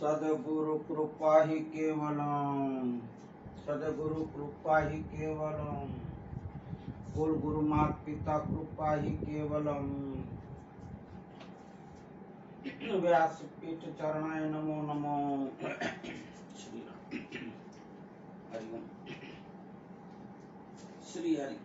सद्गुरु कृपा ही केवलम, सद्गुरु कृपा ही केवलम, कुल गुरु माता पिता कृपा ही केवलम। व्यासपीठ चरणाय नमो नमो। श्री हरि ओम। श्री हरि।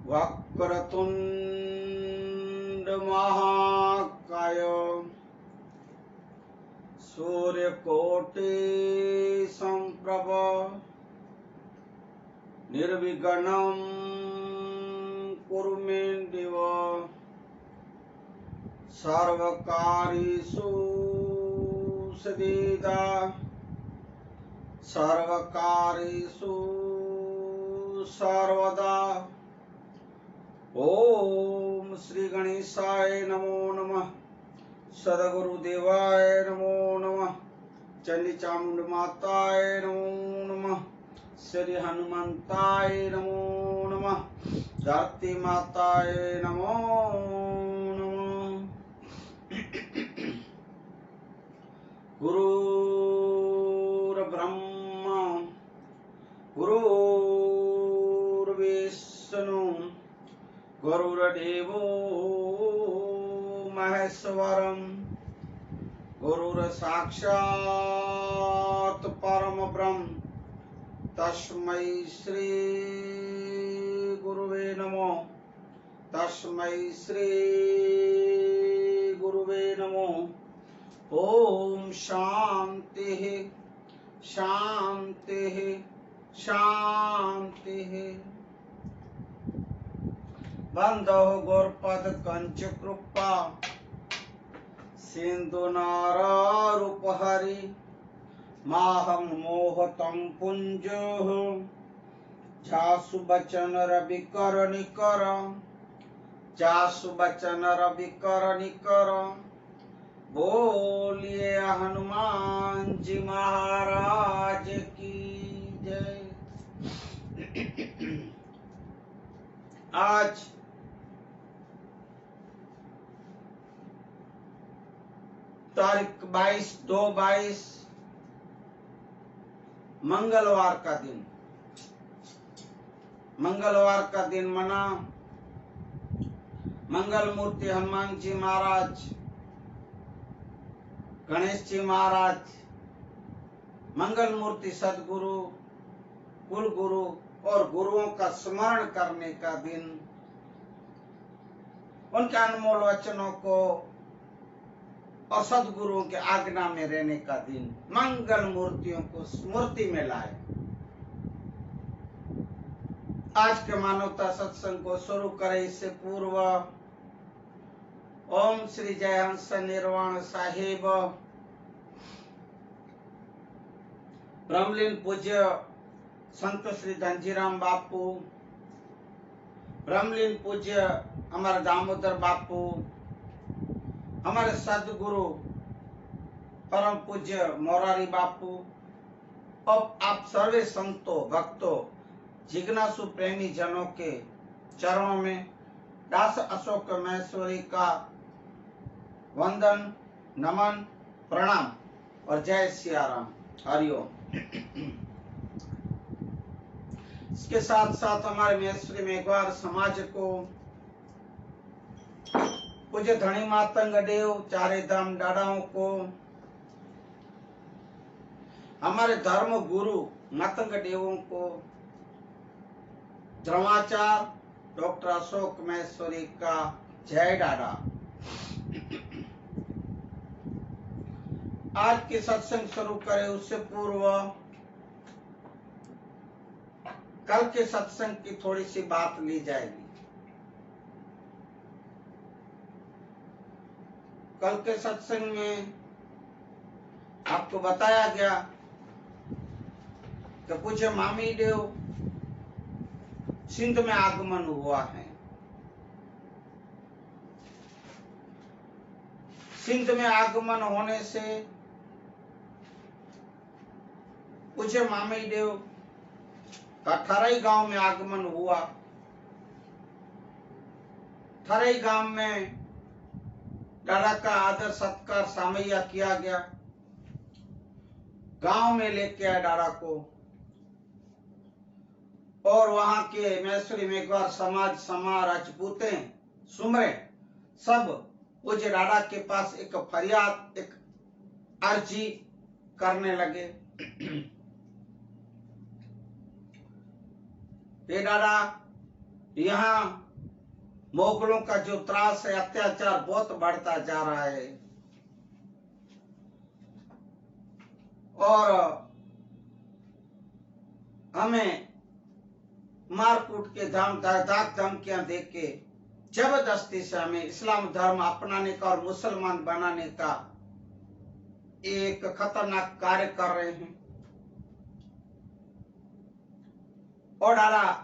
वक्रतुंड महाकाय सूर्यकोटि संप्रभ निर्विघ्नं कुरु मे देव। सर्वकार्येषु सदा सर्वकार्येषु सर्वदा। ओम श्री गणेशाय नमो नमः। सद्गुरुदेवाय नमो नमः। चंडी चामुंड माताय नमो नमः। श्री हनुमंताय नमो नमः। धरती माताय नमो नमः। गुरुर्ब्रह्मा गुरुर्विष्णु गुरुर्देवो महेश्वरम गुरुर्साक्षात् परम ब्रह्म तस्मै श्री गुरुवे नमो। तस्मै श्री गुरुवे नमो। ओम शांति शांति शांति। बंधो गौरपद कंच कृपा सिंधु नारारूपहरि माहं मोहतं पुंज जासु बचन रवि कर निकर जासु बचन रवि कर निकर। बोलिए हनुमान जी महाराज की जय। आज तारीख 22/2/22 मंगलवार का दिन। मंगलवार का दिन मना मंगल मूर्ति हनुमान जी महाराज, गणेश जी महाराज, मंगल मूर्ति सदगुरु, कुल गुरु और गुरुओं का स्मरण करने का दिन, उनके अनमोल वचनों को और सदगुरुओं के आज्ञा में रहने का दिन, मंगल मूर्तियों को स्मृति में लाए। आज के मानवता सत्संग को शुरू करें इससे पूर्व ओम श्री जयहंस निर्वाण साहिब ब्रह्मलीन पूज्य संत श्री धनजीराम बापू, ब्रह्मलीन पूज्य हमारे दामोदर बापू, हमारे सदगुरु परम पूज्य मोरारी बापू और आप सर्वे संतों भक्तों जिज्ञासु प्रेमी जनों के चरणों में दास अशोक महेश्वरी का वंदन नमन प्रणाम और जय सियाराम। हरिओम। इसके साथ साथ हमारे महेश्वरी मेघवार समाज को पूज्य धनी मातंग देव चारे धाम डाडाओं को, हमारे धर्म गुरु मातंग देवों को, धर्माचार्य डॉक्टर अशोक महेश्वरी का जय डाडा। आज के सत्संग शुरू करें उससे पूर्व कल के सत्संग की थोड़ी सी बात ली जाएगी। कल के सत्संग में आपको बताया गया कि पूज्य मामी देव सिंध में आगमन हुआ है। सिंध में आगमन होने से पूज्य मामी देव का ठरई गांव में आगमन हुआ। ठरई गांव में दादा का आदर सत्कार सामैया किया गया। गांव में लेके आए दादा को और वहां के मैसरी मेघवार समाज समा राजपूते सुमरे सब पूज्य दादा के पास एक फरियाद एक अर्जी करने लगे। ये दादा यहाँ मुगलों का जो त्रास है अत्याचार बहुत बढ़ता जा रहा है और हमें मारकूट के दाग धमकियां देख के जबरदस्ती से हमें इस्लाम धर्म अपनाने का और मुसलमान बनाने का एक खतरनाक कार्य कर रहे हैं। और दादा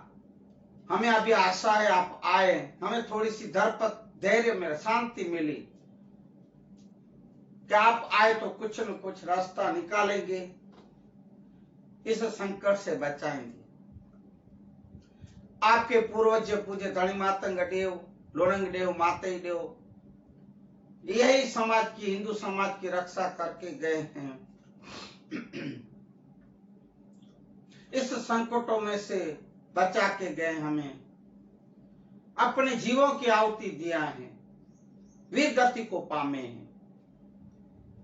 हमें अभी आशा है आप आए, हमें थोड़ी सी धैर्य में शांति मिली कि आप आए तो कुछ न कुछ रास्ता निकालेंगे, इस संकट से बचाएंगे। आपके पूर्वज पूज्य धनी मातंग देव, लोणंग देव, मातई देव यही समाज की हिंदू समाज की रक्षा करके गए हैं। इस संकटों में से बचा के गए, हमें अपने जीवों की आहुति दिया है, वीर गति को पामे हैं।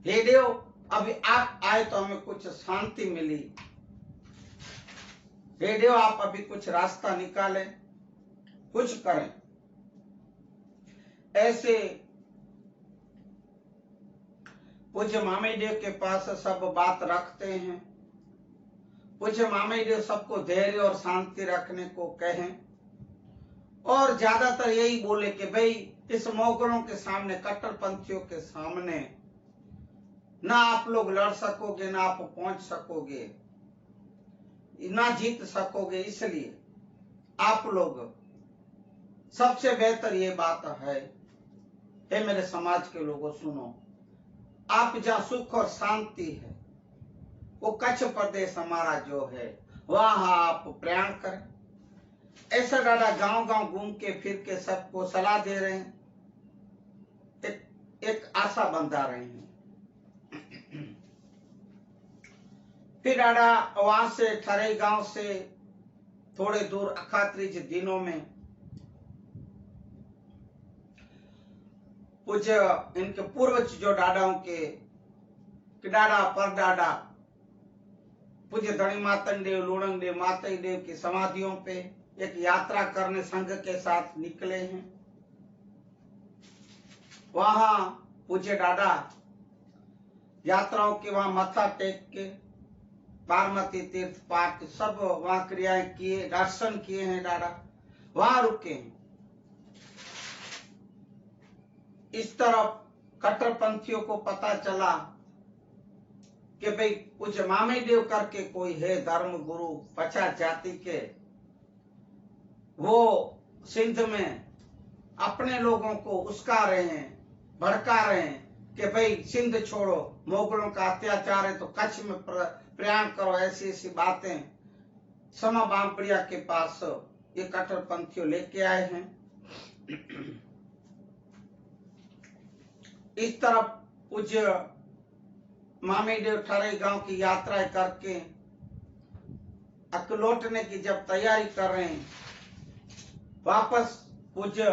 हे देव अभी आप आए तो हमें कुछ शांति मिली। हे देव आप अभी कुछ रास्ता निकालें, कुछ करें। ऐसे पूज्य मामी देव के पास सब बात रखते हैं। पूज्य मामी देव सबको धैर्य और शांति रखने को कहें और ज्यादातर यही बोले कि भाई इस मुगलों के सामने, कट्टरपंथियों के सामने ना आप लोग लड़ सकोगे, ना आप पहुंच सकोगे, ना जीत सकोगे। इसलिए आप लोग सबसे बेहतर ये बात है, हे मेरे समाज के लोगों सुनो, आप जहाँ सुख और शांति है वो कच्छ प्रदेश हमारा जो है वहां आप प्रयाण करें। ऐसा दादा गांव गांव घूम के फिर के सबको सलाह दे रहे हैं, एक आशा बंधा रहे हैं। फिर दादा वहां से ठरई गांव से थोड़े दूर अखात्रिज दिनों में कुछ इनके पूर्वज जो दादाओं के दादा परदादा पूज्य धनी मातंग देव, लोणंग देव, मातई देव की समाधियों पे एक यात्रा करने संघ के साथ निकले हैं। वहां पूज्य दादा यात्राओं के वहां मत्था टेक के पार्वती तीर्थ पाठ सब वहां क्रियाएं किए, दर्शन किए हैं दादा, वहां रुके हैं। इस तरफ कट्टरपंथियों को पता चला कि भाई कुछ मामी देव करके कोई है धर्म गुरु पछात जाति के, वो सिंध में अपने लोगों को उस्का रहे हैं, भड़का रहे हैं कि भाई सिंध छोड़ो, मुगलों का अत्याचार है तो कच्छ में प्रयाण करो। ऐसी ऐसी बातें समा बांपड़िया के पास ये कट्टरपंथियों लेके आए हैं। इस तरफ पूज्य मामी देव ठरई गांव की यात्रा करके लौटने की जब तैयारी कर रहे हैं, वापस पूज्य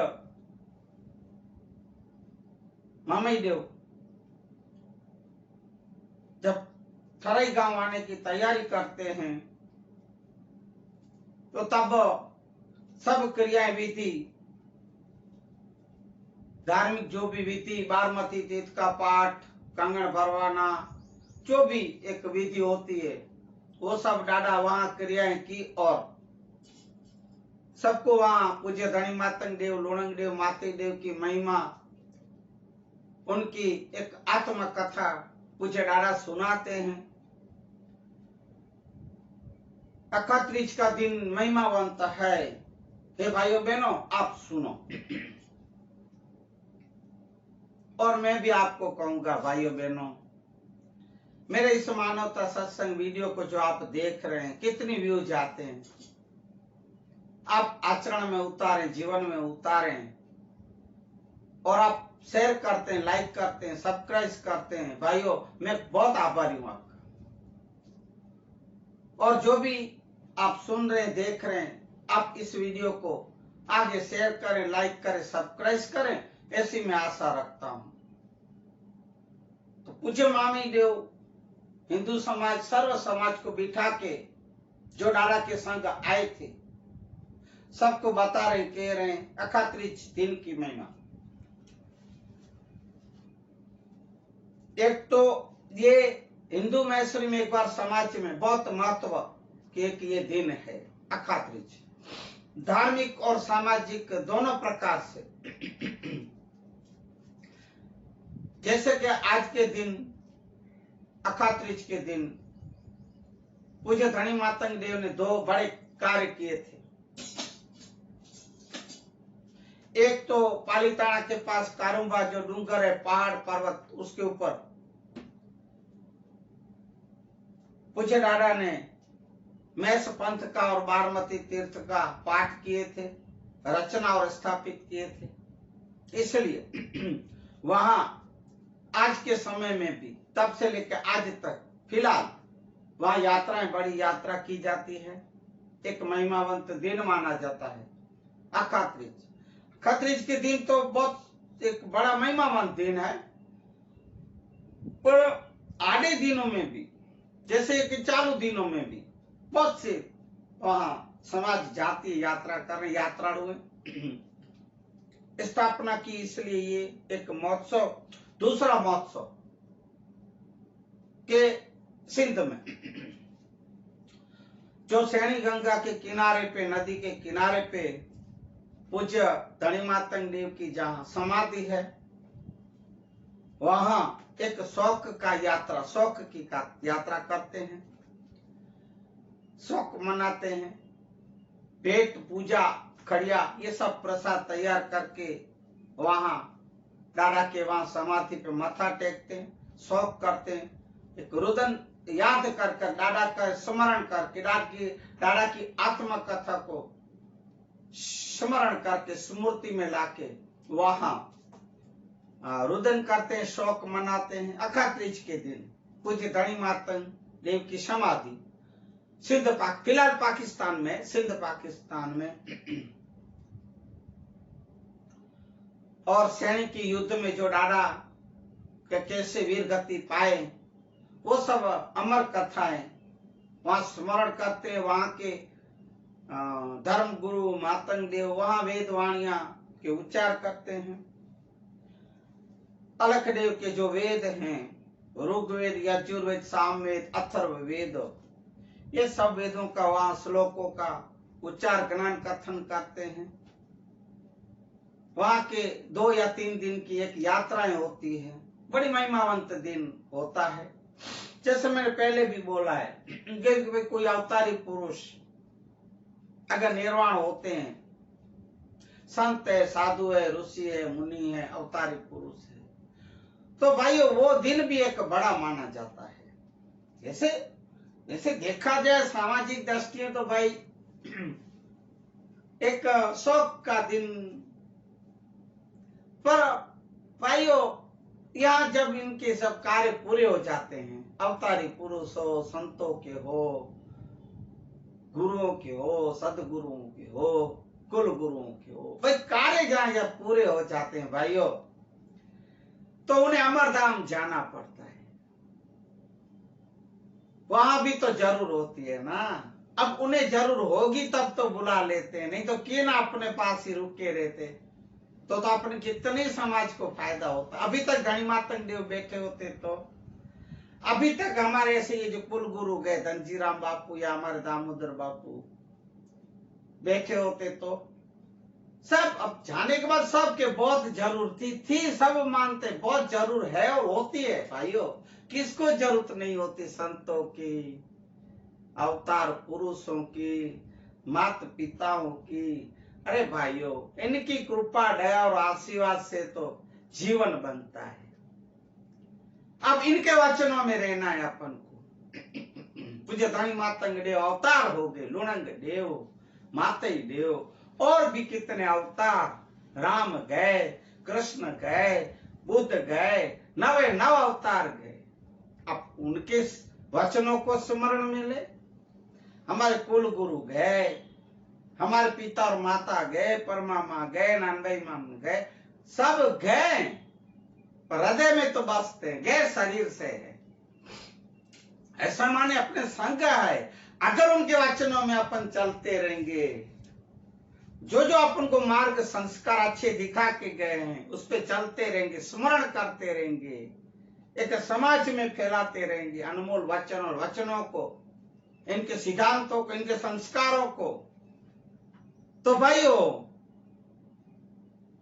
मामी देव जब ठरई गांव आने की तैयारी करते हैं तो तब सब क्रियाएं विधि, धार्मिक जो भी विधि, बारमती तीर्थ का पाठ, कंगन भरवाना, जो भी एक विधि होती है वो सब दादा वहां क्रियाएं की और सबको वहां पूज्य धनी मातंग देव, लोणंग देव, मातई देव की महिमा, उनकी एक आत्म कथा पूज्य दादा सुनाते हैं। अखात्रीज का दिन महिमावंत है। हे भाइयों बहनों, आप सुनो और मैं भी आपको कहूंगा भाइयों बहनों, मेरे इस मानवता सत्संग वीडियो को जो आप देख रहे हैं, कितनी व्यूज आते हैं, आप आचरण में उतारें, जीवन में उतारें और आप शेयर करते हैं, लाइक करते हैं, सब्सक्राइब करते हैं। भाइयों, मैं बहुत आभारी हूं आपका। और जो भी आप सुन रहे हैं, देख रहे हैं, आप इस वीडियो को आगे शेयर करें, लाइक करें, सब्सक्राइब करें, ऐसी मैं आशा रखता हूं। तो पूज्य मामी देव हिंदू समाज, सर्व समाज को बिठा के जो दादा के संग आए थे, सबको बता रहे, कह रहे हैं अखात्रीज दिन की महिमा। एक तो ये हिंदू महेश्वरी में, एक बार समाज में बहुत महत्व कि एक ये दिन है अखात्रीज, धार्मिक और सामाजिक दोनों प्रकार से। जैसे कि आज के दिन, अखात्रीज के दिन, पूज्य धनी मातंग देव ने दो बड़े कार्य किए थे। एक तो पालीताना के पास कारुंबा जो डूंगर है, पहाड़ पर्वत, उसके ऊपर पूज्य दादा ने मैस पंथ का और बारमती तीर्थ का पाठ किए थे, रचना और स्थापित किए थे। इसलिए वहां आज के समय में भी, तब से लेकर आज तक फिलहाल वहां यात्राएं, बड़ी यात्रा की जाती है। एक महिमावंत दिन माना जाता है अखात्रीज। अखात्रीज के दिन तो बहुत एक बड़ा महिमावंत दिन है, पर आधे दिनों में भी, जैसे कि चालू दिनों में भी बहुत से वहां समाज जाती है, यात्रा कर रहे, यात्रालु स्थापना की। इसलिए ये एक महोत्सव, दूसरा महोत्सव के सिंध में, जो सैनी गंगा के किनारे पे, नदी के किनारे पे पूज्य धनी मातंग देव की जहां समाधि है, वहां एक शौक का यात्रा, शौक की यात्रा करते हैं, शौक मनाते हैं। पेट, पूजा, खड़िया, ये सब प्रसाद तैयार करके वहां दादा के वहां समाधि पे मत्था टेकते हैं, शौक करते हैं। एक रुदन याद कर कर, दादा का स्मरण करके, दादा की आत्मकथा को स्मरण करके, स्मृति में लाके वहां रुदन करते हैं, शौक मनाते हैं। अखात्रीज के दिन पूज्य धनी मातंग देव की समाधि सिंध फिलहाल पाकिस्तान में, सिंध पाकिस्तान में, और सैनिक युद्ध में जो दादा के कैसे वीर गति पाए, वो सब अमर कथाएं वहां स्मरण करते हैं। वहां के धर्म गुरु मातंग देव वहां वेदवाणियां के उच्चार करते हैं। अलख देव के जो वेद हैं, ऋग्वेद, यजुर्वेद, सामवेद, अथर्ववेद, ये सब वेदों का वहां श्लोकों का उच्चार, ज्ञान कथन करते हैं। वहां के 2 या 3 दिन की एक यात्राएं होती है, बड़ी महिमावंत दिन होता है। जैसे मैंने पहले भी बोला है, कोई अवतारी पुरुष अगर निर्वाण होते हैं, संत है, साधु है, ऋषि है, मुनि है, अवतारी पुरुष है, तो भाइयों वो दिन भी एक बड़ा माना जाता है। जैसे देखा जाए सामाजिक दृष्टि तो भाई एक शौक का दिन, पर भाइयों यहाँ जब इनके सब कार्य पूरे हो जाते हैं, अवतारी पुरुष हो, संतों के हो, गुरुओं के हो, सदगुरुओं के हो, कुल गुरुओं के हो, भाई कार्य जहां जब पूरे हो जाते हैं भाइयों, तो उन्हें अमरधाम जाना पड़ता है। वहां भी तो जरूर होती है ना। अब उन्हें जरूर होगी तब तो बुला लेते हैं, नहीं तो क्यों ना अपने पास ही रुके रहते, तो अपने कितने समाज को फायदा होता। अभी तक धनी मातंग देव बैठे होते तो अभी तक हमारे ऐसे ये जो कुल गुरु गए, धनजीराम बापू या हमारे दामोदर बापू बैठे होते, तो सब अब जाने के बाद सबके बहुत जरूरत थी, सब मानते बहुत जरूर है और होती है भाइयों। किसको जरूरत नहीं होती संतों की, अवतार पुरुषों की, माता पिताओं की। अरे भाइयों, इनकी कृपा दया और आशीर्वाद से तो जीवन बनता है। अब इनके वचनों में रहना है अपन को। पूज्य धनी मातंग देव अवतार हो गए, लुणंग देव, मातई देव और भी कितने अवतार, राम गए, कृष्ण गए, बुद्ध गए, नवे नव अवतार गए। अब उनके वचनों को स्मरण में ले। हमारे कुल गुरु गए, हमारे पिता और माता गए, परमामा गए, नानभाई मामा गए, सब गए, पर हृदय में तो बसते हैं, गैर शरीर से है। ऐसा माने अपने संग है। अगर उनके वचनों में अपन चलते रहेंगे, जो जो अपन को मार्ग संस्कार अच्छे दिखा के गए हैं उस पे चलते रहेंगे, स्मरण करते रहेंगे, एक समाज में फैलाते रहेंगे अनमोल वचन और वचनों को, इनके सिद्धांतों को, इनके संस्कारों को, तो भाइयों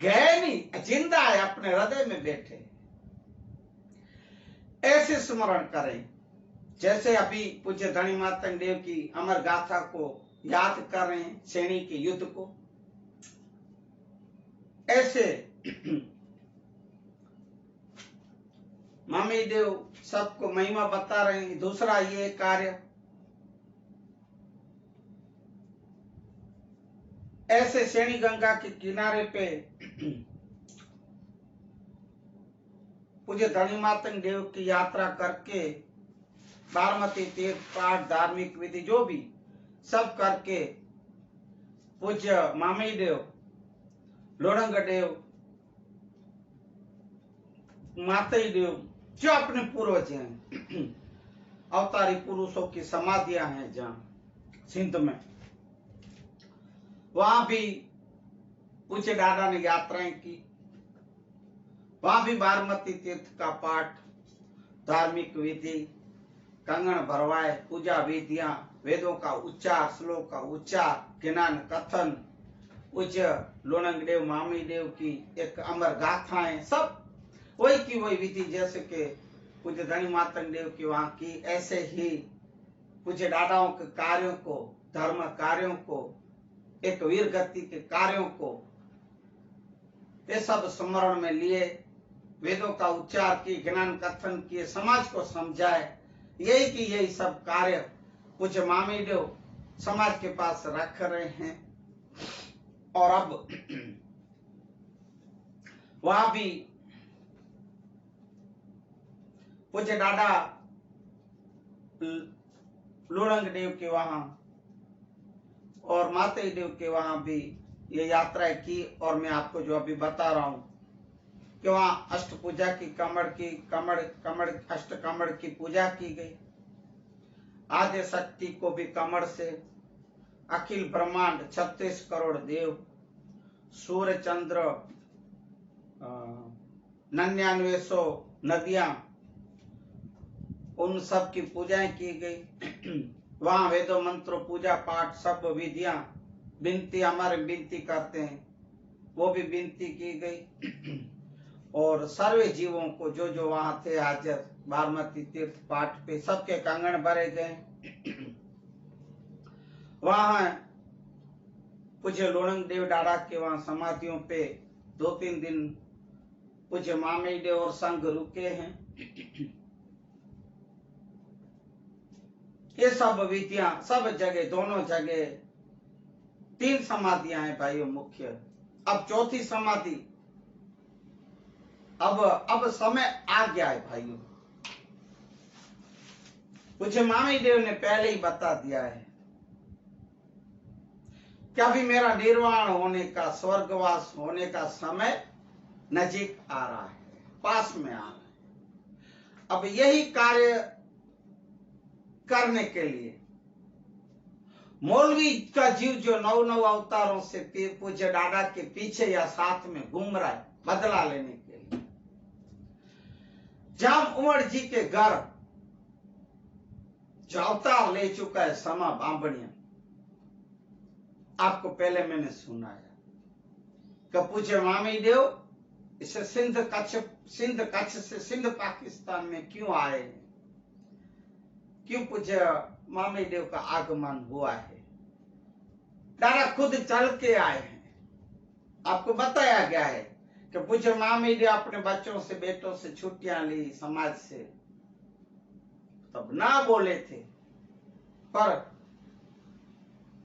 गए नहीं, जिंदा है, अपने हृदय में बैठे। ऐसे स्मरण करें जैसे अभी पूज्य धनी मातंग देव की अमर गाथा को याद कर रहे हैं, सैनी के युद्ध को। ऐसे मामी देव सबको महिमा बता रहे हैं। दूसरा ये कार्य, ऐसे सैनी गंगा के किनारे पे पूज्य धनी मातंग देव की यात्रा करके बारमती तीर्थ पाठ, धार्मिक विधि जो भी सब करके पूज्य मामी देव, लोणंग देव, मातई देव जो अपने पूर्वज हैं, अवतारी पुरुषों की समाधियां हैं जहां सिंध में, वहां भी पूज्य दादा ने यात्राएं की। वहां भी बारमती तीर्थ का पाठ, धार्मिक विधि, कंगन भरवाए, पूजा विधियां, वेदों का उच्चार, श्लोक का उच्चार, ज्ञान कथन, पूज्य लोणंग देव मामी देव की एक अमर गाथाएं, सब वही की वही विधि जैसे कि पूज्य धनी मातंग देव की वहां की, ऐसे ही पूज्य दादाओं के कार्यों को, धर्म कार्यों को, एक वीर गति के कार्यों को, ये सब स्मरण में लिए, वेदों का उच्चार किए, ज्ञान कथन किए, समाज को समझाए। यही की यही सब कार्य पूज्य मामी देव समाज के पास रख रहे हैं। और अब वहां भी पूज्य दादा लुणंग देव के वहां और मातई देव के वहां भी ये यात्राएं की। और मैं आपको जो अभी बता रहा हूं कि वहां अष्ट पूजा की, कमड़ अष्ट कमड़ की पूजा की गई। आद्य शक्ति को भी कमड़ से, अखिल ब्रह्मांड 36 करोड़ देव, सूर्य चंद्र 99 नदियां, उन सब की पूजाएं की गई। वहां वेदों मंत्रों, पूजा पाठ, सब विधियां, विनती, हमारे विनती करते हैं वो भी विनती की गई। और सर्वे जीवों को जो जो वहां थे हाजिर बारमती तीर्थ पाठ पे, सबके कंगन भरे गए। वहां पूज्य लोणंग देव दादा के वहां समाधियों पे 2-3 दिन पूज्य मामी देव और संघ रुके हैं। ये सब विधियां सब जगह, दोनों जगह 3 समाधियां हैं भाइयों मुख्य। अब चौथी समाधि, अब समय आ गया है भाइयों। पूज्य मामी देव ने पहले ही बता दिया है कि अभी मेरा निर्वाण होने का, स्वर्गवास होने का समय नजीक आ रहा है, पास में आ रहा है। अब यही कार्य करने के लिए मौलवी का जीव जो 9 अवतारों से पूज्य दादा के पीछे या साथ में घूम रहा है, बदला लेने के लिए। जाम उमर जी के घर जो अवतार ले चुका है समा बांबणिया, आपको पहले मैंने सुनाया। कि पूज्य मामी देव इसे सिंध कच्छ से सिंध पाकिस्तान में क्यों आए हैं, क्यों पूज्य मामी देव का आगमन हुआ है। दादा खुद चल के आए हैं। आपको बताया गया है कि पूज्य मामी देव अपने बच्चों से बेटों से छुट्टियां ली समाज से, तब ना बोले थे, पर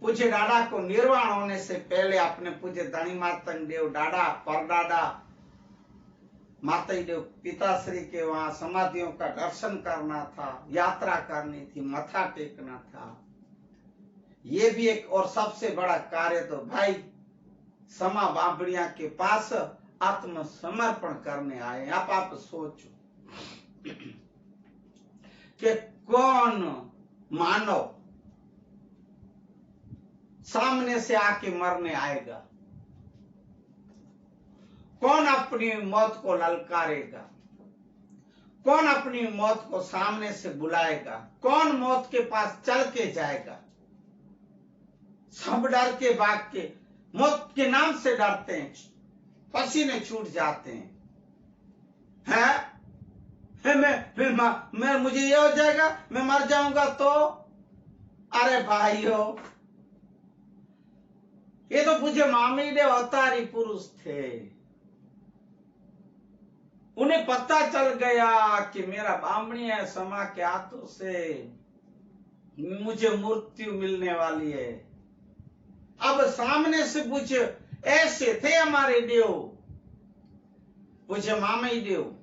पूज्य दादा को निर्वाण होने से पहले अपने पूज्य धनी मातंग देव दादा परदादा माताई देव पिताश्री के वहां समाधियों का दर्शन करना था, यात्रा करनी थी, मथा टेकना था। ये भी एक और सबसे बड़ा कार्य तो भाई समा बाबड़िया के पास आत्मसमर्पण करने आए। आप सोचो कि कौन मानव सामने से आके मरने आएगा, कौन अपनी मौत को ललकारेगा, कौन अपनी मौत को सामने से बुलाएगा, कौन मौत के पास चल के जाएगा। सब डर के भाग के मौत के नाम से डरते हैं, पसीने छूट जाते हैं। मैं मुझे ये हो जाएगा, मैं मर जाऊंगा तो। अरे भाइयों, ये तो पूज्य मामी देव अवतारी पुरुष थे। उन्हें पता चल गया कि मेरा बामणी है समा के हाथों से मुझे मृत्यु मिलने वाली है। अब सामने से कुछ ऐसे थे हमारे देव, पूज्य मामी देव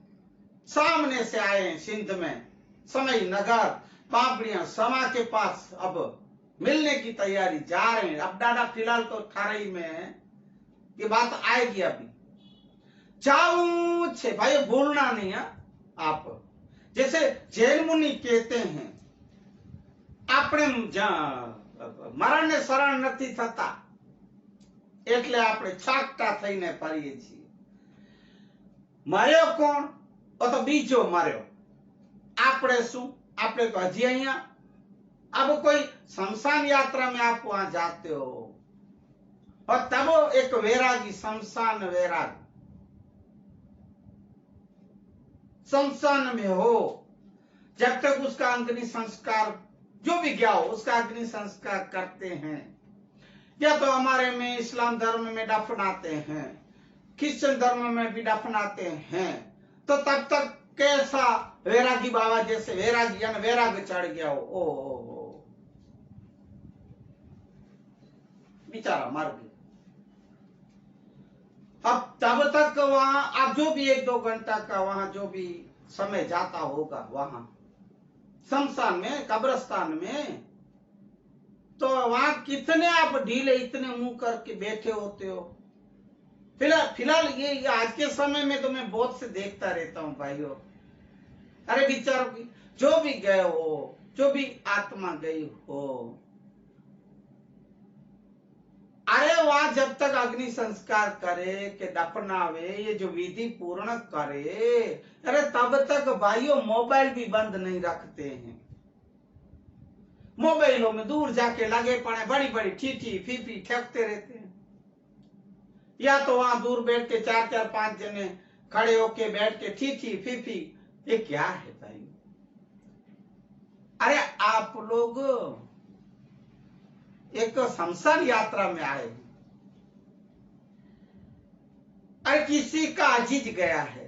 सामने से आए हैं सिंध में, समय नगर बाबड़िया समा के पास अब मिलने की तैयारी जा रहे हैं। अब दादा फिलहाल तो थारई में है, ये बात आएगी अभी। जाऊं छे भाई, भूलना नहीं है आप। जैसे जैन मुनि कहते हैं, આપણે મરણને શરણ નથી થતા એટલે આપણે છાકટા થઈને ફરીએ છીએ। મર્યો કોણ? તો બીજો મર્યો। આપણે શું? આપણે તો હજી અહીંયા, अब कोई शमशान यात्रा में आप वहां जाते हो और तब एक वैरागी, शमशान वैराग शमशान में हो, जब तक उसका अग्नि संस्कार जो भी गया हो उसका अग्नि संस्कार करते हैं। या तो हमारे में इस्लाम धर्म में दफनाते हैं, क्रिश्चियन धर्म में भी दफनाते हैं। तो तब तक कैसा वैरागी बाबा जैसे वैरागी यानी वैराग चढ़ गया हो, ओ बेचारा मर गया। अब तब तक वहां आप जो भी 1-2 घंटा का वहां जो भी समय जाता होगा वहां शमशान में, कब्रिस्तान में, तो वहां कितने आप ढीले इतने मुंह करके बैठे होते हो। फिलहाल ये आज के समय में तो मैं बहुत से देखता रहता हूं भाइयों। अरे बेचारों की जो भी गए हो, जो भी आत्मा गई हो, अरे वहां जब तक अग्नि संस्कार करे के दफनावे, ये जो विधि पूर्ण करे, अरे तब तक भाइयों मोबाइल भी बंद नहीं रखते हैं। मोबाइलों में दूर जाके लगे पड़े बड़ी बड़ी ठीठी फीफी ठेकते रहते हैं। या तो वहां दूर बैठ के 4-4, 5 जने खड़े होके बैठ के ठीठी फीफी, ये क्या है भाई? अरे आप लोग एक शमशान यात्रा में आए, अरे किसी का अजीज गया है,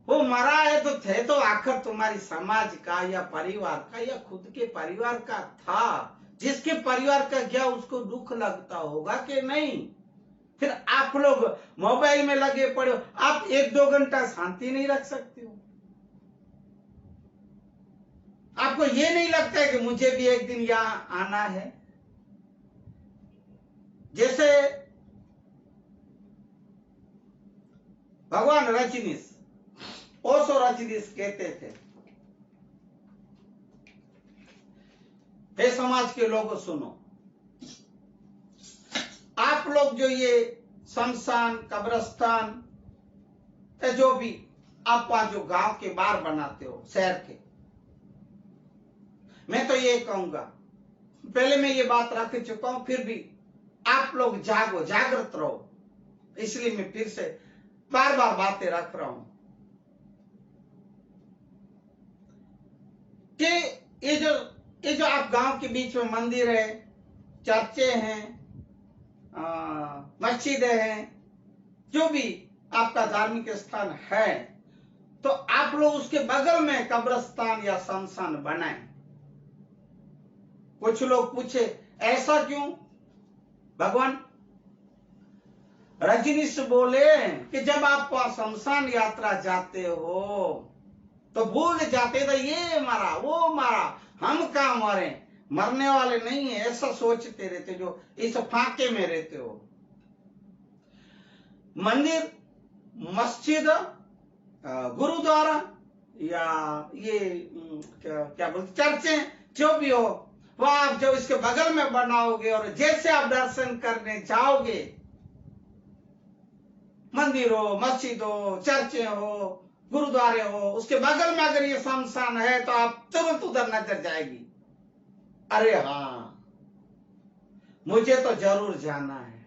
वो मरा है तो थे तो आखिर तुम्हारी समाज का या परिवार का या खुद के परिवार का था। जिसके परिवार का गया उसको दुख लगता होगा कि नहीं? फिर आप लोग मोबाइल में लगे पड़े हो, आप 1-2 घंटा शांति नहीं रख सकते हो? आपको ये नहीं लगता है कि मुझे भी एक दिन यहां आना है? जैसे भगवान रजनीश, ओशो रजनीश कहते थे, हे समाज के लोगों सुनो, आप लोग जो ये शमशान, कब्रिस्तान, जो भी आप वहां जो गांव के बाहर बनाते हो, शहर के, मैं तो ये कहूंगा, पहले मैं ये बात रख चुका हूं, फिर भी आप लोग जागो, जागृत रहो। इसलिए मैं फिर से बार बार बातें रख रहा हूं कि ये जो आप गांव के बीच में मंदिर है, चर्चे हैं, मस्जिदें हैं, जो भी आपका धार्मिक स्थान है, तो आप लोग उसके बगल में कब्रिस्तान या शमशान बनाएं। कुछ लोग पूछे ऐसा क्यों? भगवान रजनीश बोले कि जब आप शमशान यात्रा जाते हो तो भूल जाते तो ये मारा वो मारा, हम कहां मरे, मरने वाले नहीं है, ऐसा सोचते रहते जो इस फाके में रहते हो। मंदिर, मस्जिद, गुरुद्वारा या ये क्या बोलते चर्चे, जो भी हो, वो आप जब इसके बगल में बनाओगे और जैसे आप दर्शन करने जाओगे, मंदिर हो, मस्जिद हो, चर्चे हो, गुरुद्वारे हो, उसके बगल में अगर ये शमशान है तो आप तुरंत उधर नजर जाएगी, अरे हाँ मुझे तो जरूर जाना है,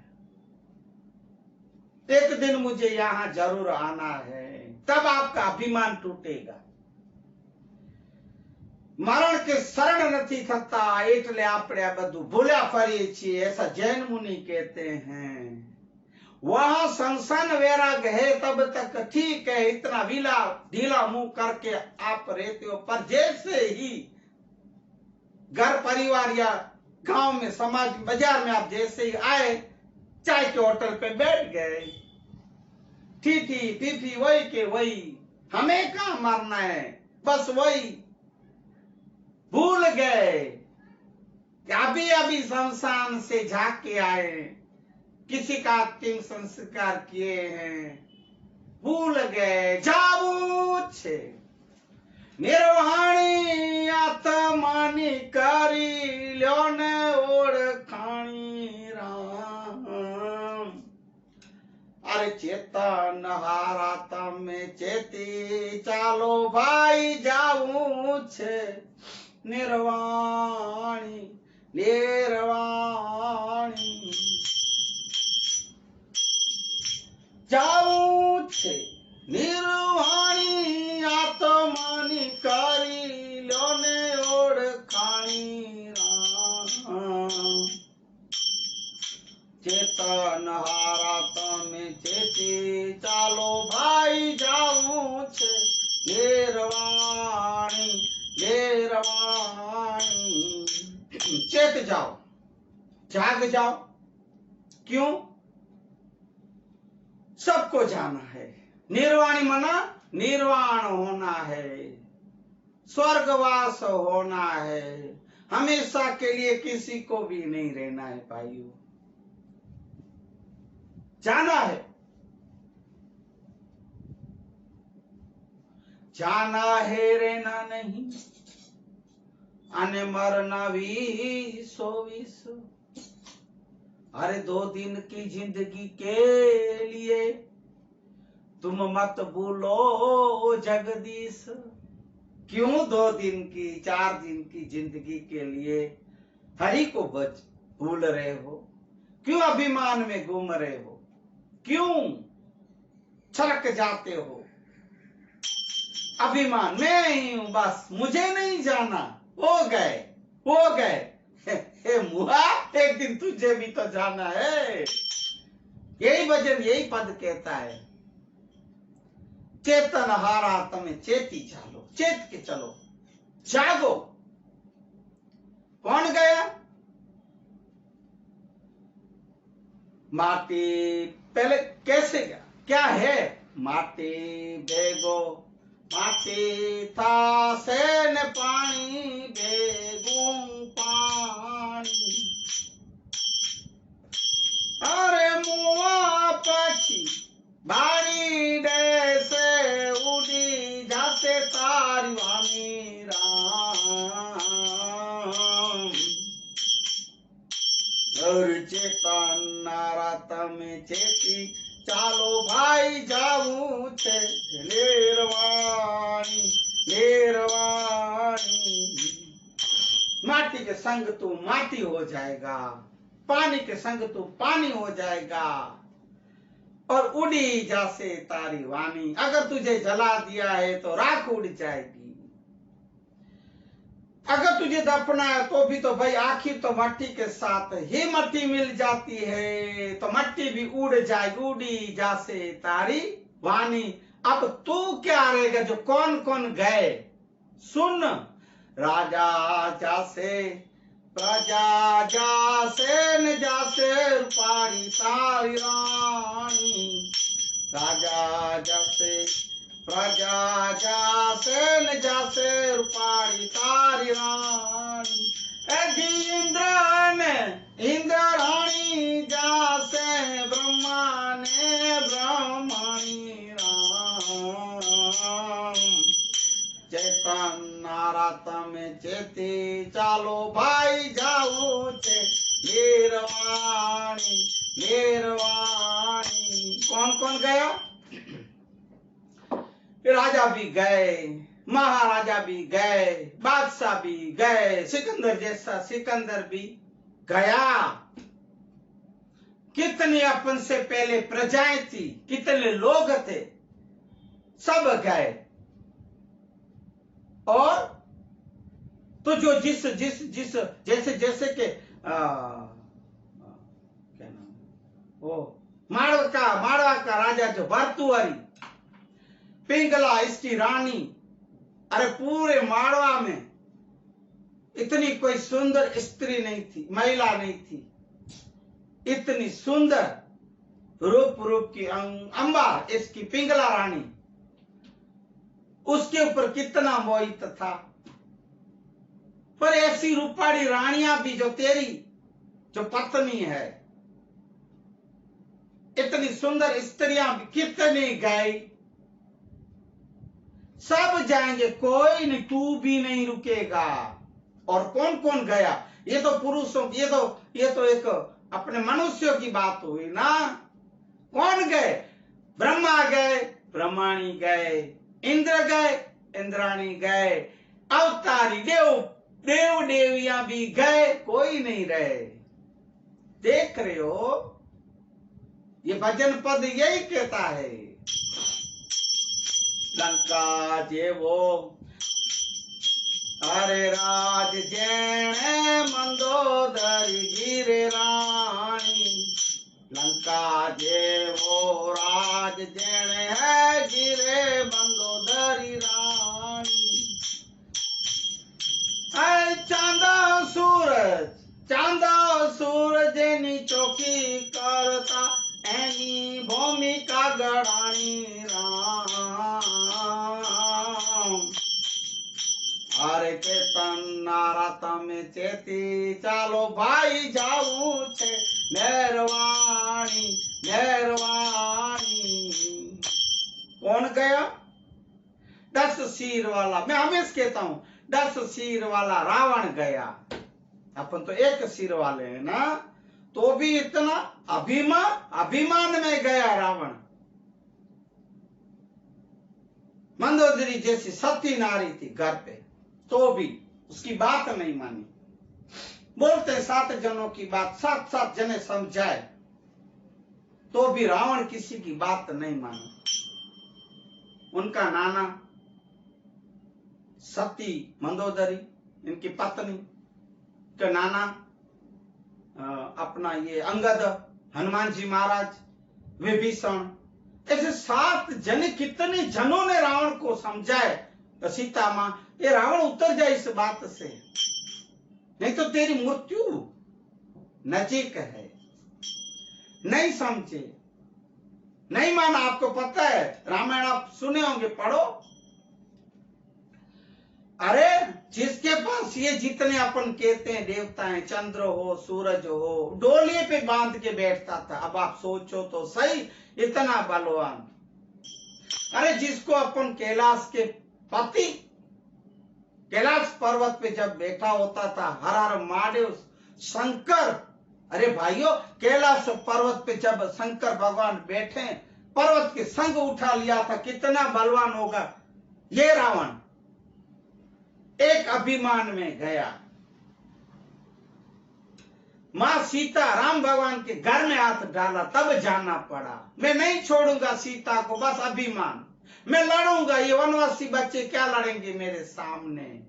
एक दिन मुझे यहां जरूर आना है। तब आपका अभिमान टूटेगा। मरण के शरण નથી થતા એટલે આપણે આ બધું ભૂલ્યા ફરીએ છીએ, ऐसा जैन मुनि कहते हैं। वहां संसन वैराग है तब तक ठीक है, इतना ढीला मुंह करके आप रहते हो, पर जैसे ही घर परिवार या गांव में, समाज, बाजार में आप जैसे ही आए, चाय के होटल पे बैठ गए, ठीठी फीफी वही के वही, हमें कहां मरना है, बस वही, भूल गए कि अभी अभी शमशान से जाके आए, किसी का अंतिम संस्कार किए हैं, भूल गए। जाऊ छे निर्वाणी आत्मानी करी ल्यो ने ओळखाणी राम। अरे चेतन हारा तमे चेती चालो भाई, जाऊ छे निर्वाणी निर्वाणी, जाऊ छे निर्वाणी आत्मानी करी लो ने ओळखाणी राम। चेतन हारा तमे चेती चालो भाई, जाऊ छे निर्वाणी निर्वाणी। चेत जाओ, जाग जाओ। क्यों? सबको जाना है। निर्वाणी मना निर्वाण होना है, स्वर्गवास होना है, हमेशा के लिए किसी को भी नहीं रहना है भाइयों, जाना है, जाना है, रहना नहीं। आने मरना भी सोविस। अरे 2 दिन की जिंदगी के लिए तुम मत भूलो जगदीश। क्यों 2 दिन की 4 दिन की जिंदगी के लिए हरि को भूल रहे हो? क्यों अभिमान में घूम रहे हो? क्यों छलक जाते हो? अभिमान, मैं ही हूं, बस मुझे नहीं जाना, हो गए हो गए। हे मुआ, एक दिन तुझे भी तो जाना है। यही भजन, यही पद कहता है, चेतन हारा तमे चेती चालो, चेत के चलो, जागो। कौन गया? माटी पहले कैसे गया, क्या है? माटी भेगो माटी था से ने पानी भेगूं पानी। अरे मुआ पक्षी बाड़ी डे से उड़ी जाते तारी वामी राम। और चेतन नारा तमे चेती चालो भाई, जाऊं छे निर्वाणी निर्वाणी। माटी के संग तू माटी हो जाएगा, पानी के संग तू पानी हो जाएगा। और उड़ी जासे तारी वाणी। अगर तुझे जला दिया है तो राख उड़ जाएगी, अगर तुझे दफना है तो भी तो भाई आखिर तो मट्टी के साथ ही मट्टी मिल जाती है, तो मट्टी भी उड़ जाएगी। उड़ी जासे तारी वाणी। अब तू क्या रहेगा जो कौन कौन गए सुन। राजा जासे प्रजा जासे न जासे रूपाणी तारी रानी। राजा जासे प्रजा जासे न जासे रूपाणी तारी रानी। इंद्र रानी जासे ब्रह्मा ने ब्रह्मणी राम। चेतन नारात में चेती चालो भाई जाऊ छे निर्वाणी निर्वाणी। कौन कौन गया? राजा भी गए, महाराजा भी गए, बादशाह भी गए, सिकंदर जैसा सिकंदर भी गया। कितने अपन से पहले प्रजाएं थी, कितने लोग थे, सब गए। और तो जो जिस जिस जिस जैसे जैसे के क्या नाम वो माड़वा का राजा जो भर्तुहरि, पिंगला इसकी रानी। अरे पूरे माड़वा में इतनी कोई सुंदर स्त्री नहीं थी, महिला नहीं थी, इतनी सुंदर रूप की अंबा इसकी पिंगला रानी। उसके ऊपर कितना मोहित था। पर ऐसी रूपाड़ी रानियां भी जो तेरी जो पत्नी है, इतनी सुंदर स्त्रियां भी कितनी गई। सब जाएंगे, कोई नहीं, तू भी नहीं रुकेगा। और कौन कौन गया? ये तो पुरुषों, ये तो एक अपने मनुष्यों की बात हुई ना। कौन गए? ब्रह्मा गए, ब्रह्माणी गए, इंद्र गए, इंद्राणी गए, अवतारी देव देवियां भी गए, कोई नहीं रहे। देख रहे हो, ये भजन पद यही कहता है। लंका जेवो अरे राज जेणे मंदोदरी गिरे रानी। लंका जेवो राज जेणे है गिरे मंदोदरी रानी। चांदा सूरज नी चौकी करता एनी भूमिका गड़ानी राम। अरे केतन नारात में चेती चालो भाई जाऊ छे निर्वाणी निर्वाणी। कौन गया? 10 सिर वाला, मैं हमेशा कहता हूं 10 सिर वाला रावण गया। अपन तो एक सिर वाले हैं ना, तो भी इतना अभिमान में गया रावण। मंदोदरी जैसी सती नारी थी घर पे, तो भी उसकी बात नहीं मानी। बोलते 7 जनों की बात 7 जने समझाए, तो भी रावण किसी की बात नहीं माना। उनका नाना सती मंदोदरी, इनकी पत्नी का नाना अपना ये अंगद, हनुमान जी महाराज, विभीषण, ऐसे 7 जने, कितने जनों ने रावण को समझाए। तो सीता मां, ये रावण उतर जाए इस बात से, नहीं तो तेरी मृत्यु नजीक है। नहीं समझे, नहीं माना। आपको पता है, रामायण आप सुने होंगे, पढ़ो। अरे जिसके पास ये जितने अपन कहते हैं देवता हैं, चंद्र हो, सूरज हो, डोलिए पे बांध के बैठता था। अब आप सोचो तो सही, इतना बलवान। अरे जिसको अपन कैलाश के पति, कैलाश पर्वत पे जब बैठा होता था, हर हर महादेव शंकर। अरे भाइयों, कैलाश पर्वत पे जब शंकर भगवान बैठे, पर्वत के संग उठा लिया था। कितना बलवान होगा ये रावण। एक अभिमान में गया। माँ सीता राम भगवान के घर में हाथ डाला तब जाना पड़ा। मैं नहीं छोड़ूंगा सीता को, बस अभिमान, मैं लड़ूंगा। ये वनवासी बच्चे क्या लड़ेंगे मेरे सामने।